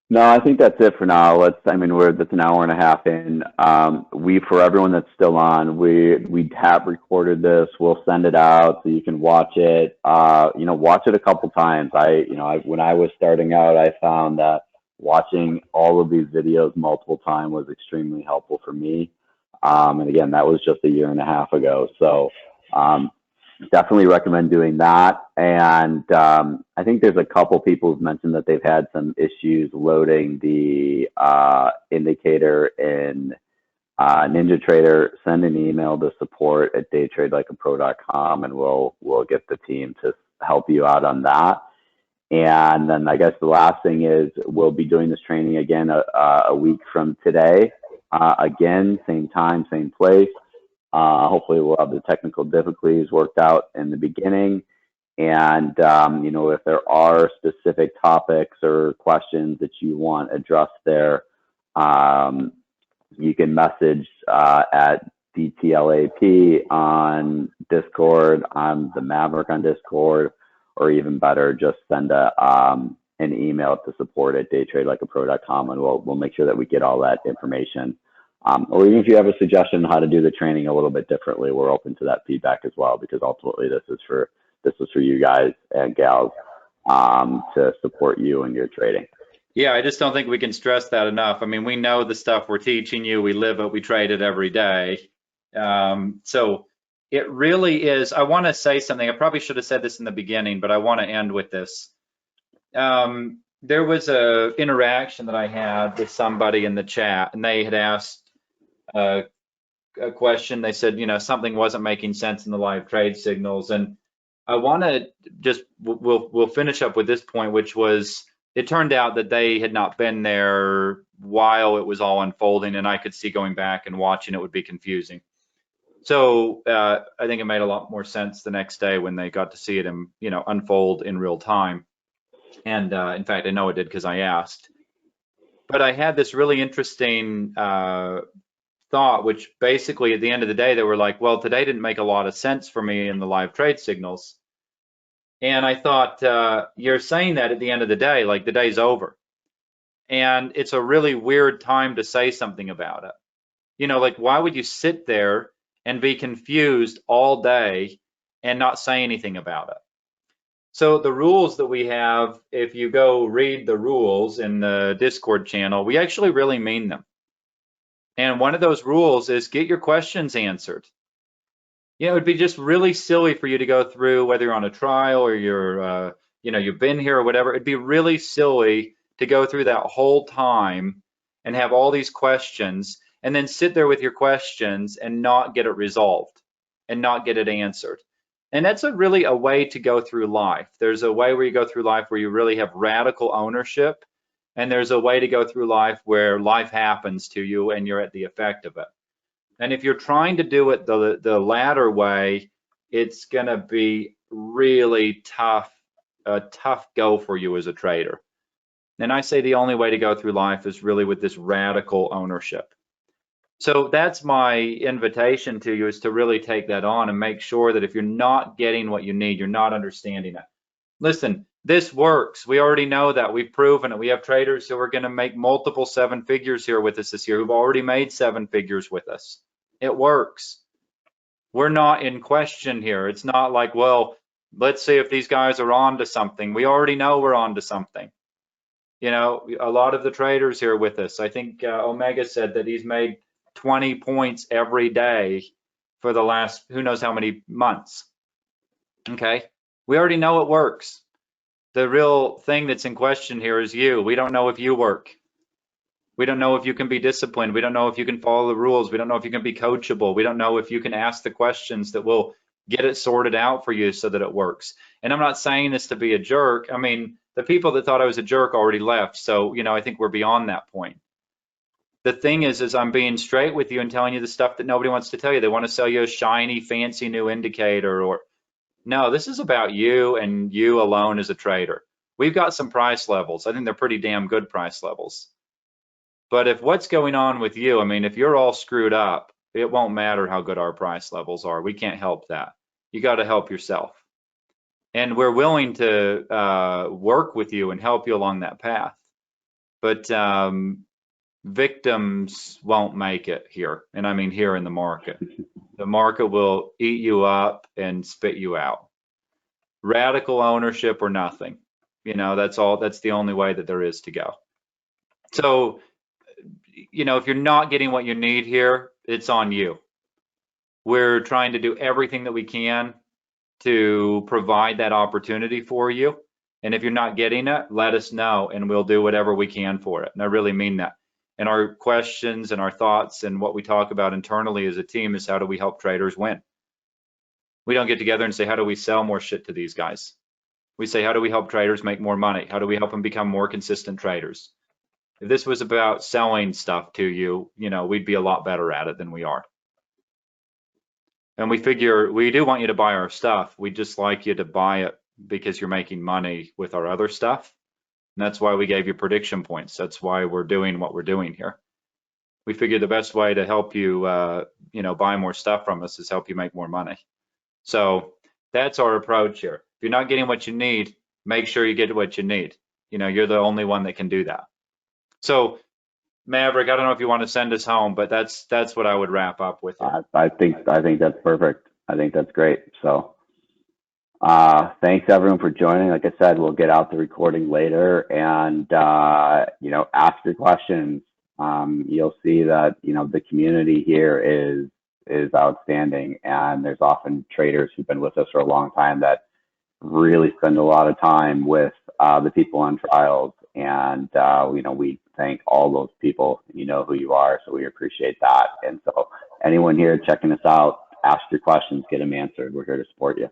No, I think that's it for now. That's an hour and a half in. For everyone that's still on, we have recorded this. We'll send it out so you can watch it. Watch it a couple times. When I was starting out, I found that watching all of these videos multiple times was extremely helpful for me. And again, that was just a year and a half ago. So, definitely recommend doing that. And I think there's a couple people who've mentioned that they've had some issues loading the indicator in NinjaTrader. Send an email to support@daytradelikeapro.com, and we'll get the team to help you out on that. And then I guess the last thing is we'll be doing this training again a week from today. Again, same time, same place. Hopefully we'll have the technical difficulties worked out in the beginning. And, if there are specific topics or questions that you want addressed there, you can message at DTLAP on Discord, on the Maverick on Discord, or even better, just send an email to support@daytradelikeapro.com, and we'll make sure that we get all that information. Or even if you have a suggestion on how to do the training a little bit differently, we're open to that feedback as well, because ultimately this is for you guys and gals to support you in your trading. Yeah, I just don't think we can stress that enough. I mean, we know the stuff we're teaching you, we live it, we trade it every day. So it really is. I want to say something. I probably should have said this in the beginning, but I want to end with this. There was a interaction that I had with somebody in the chat, and they had asked a question. They said, something wasn't making sense in the live trade signals. And I want to we'll finish up with this point, which was, it turned out that they had not been there while it was all unfolding, and I could see going back and watching it would be confusing. So I think it made a lot more sense the next day when they got to see it unfold in real time. And in fact, I know it did because I asked. But I had this really interesting thought, which basically at the end of the day, they were like, well, today didn't make a lot of sense for me in the live trade signals. And I thought, you're saying that at the end of the day, like the day's over. And it's a really weird time to say something about it. Like, why would you sit there and be confused all day and not say anything about it? So the rules that we have, if you go read the rules in the Discord channel, we actually really mean them. And one of those rules is get your questions answered. It would be just really silly for you to go through, whether you're on a trial or you've been here or whatever. It'd be really silly to go through that whole time and have all these questions and then sit there with your questions and not get it resolved and not get it answered. And that's really a way to go through life. There's a way where you go through life where you really have radical ownership, and there's a way to go through life where life happens to you and you're at the effect of it. And if you're trying to do it the latter way, it's going to be really tough, a tough go for you as a trader. And I say the only way to go through life is really with this radical ownership. So that's my invitation to you, is to really take that on and make sure that if you're not getting what you need, you're not understanding it. Listen, this works. We already know that. We've proven it. We have traders who are going to make multiple 7 figures here with us this year, who've already made 7 figures with us. It works. We're not in question here. It's not like, well, let's see if these guys are on to something. We already know we're on to something. A lot of the traders here with us, I think Omega said that he's made 20 points every day for the last who knows how many months. Okay, we already know it works. The real thing that's in question here is you. We don't know if you work. We don't know if you can be disciplined. We don't know if you can follow the rules. We don't know if you can be coachable. We don't know if you can ask the questions that will get it sorted out for you so that it works. And I'm not saying this to be a jerk. I mean, the people that thought I was a jerk already left. So, I think we're beyond that point. The thing is I'm being straight with you and telling you the stuff that nobody wants to tell you. They want to sell you a shiny, fancy new indicator, or no, this is about you and you alone as a trader. We've got some price levels. I think they're pretty damn good price levels. But if what's going on with you, I mean, if you're all screwed up, it won't matter how good our price levels are. We can't help that. You got to help yourself. And we're willing to work with you and help you along that path. But victims won't make it here. And I mean here in the market. The market will eat you up and spit you out. Radical ownership or nothing. That's the only way that there is to go. So, if you're not getting what you need here, it's on you. We're trying to do everything that we can to provide that opportunity for you. And if you're not getting it, let us know and we'll do whatever we can for it. And I really mean that. And our questions and our thoughts and what we talk about internally as a team is how do we help traders win? We don't get together and say, how do we sell more shit to these guys? We say, how do we help traders make more money? How do we help them become more consistent traders? If this was about selling stuff to you, you know, we'd be a lot better at it than we are. And we figure we do want you to buy our stuff. We'd just like you to buy it because you're making money with our other stuff. And that's why we gave you prediction points. That's why we're doing what we're doing here. We figure the best way to help you, you know, buy more stuff from us is help you make more money. So that's our approach here. If you're not getting what you need, make sure you get what you need. You know, you're the only one that can do that. So Maverick, I don't know if you want to send us home, but that's what I would wrap up with. I think that's perfect. I think that's great. So thanks everyone for joining. Like I said, we'll get out the recording later and you know, ask your questions. You'll see that, you know, the community here is outstanding, and there's often traders who've been with us for a long time that really spend a lot of time with the people on trials, and you know, we thank all those people. You know who you are, so we appreciate that. And so anyone here checking us out, ask your questions, get them answered. We're here to support you.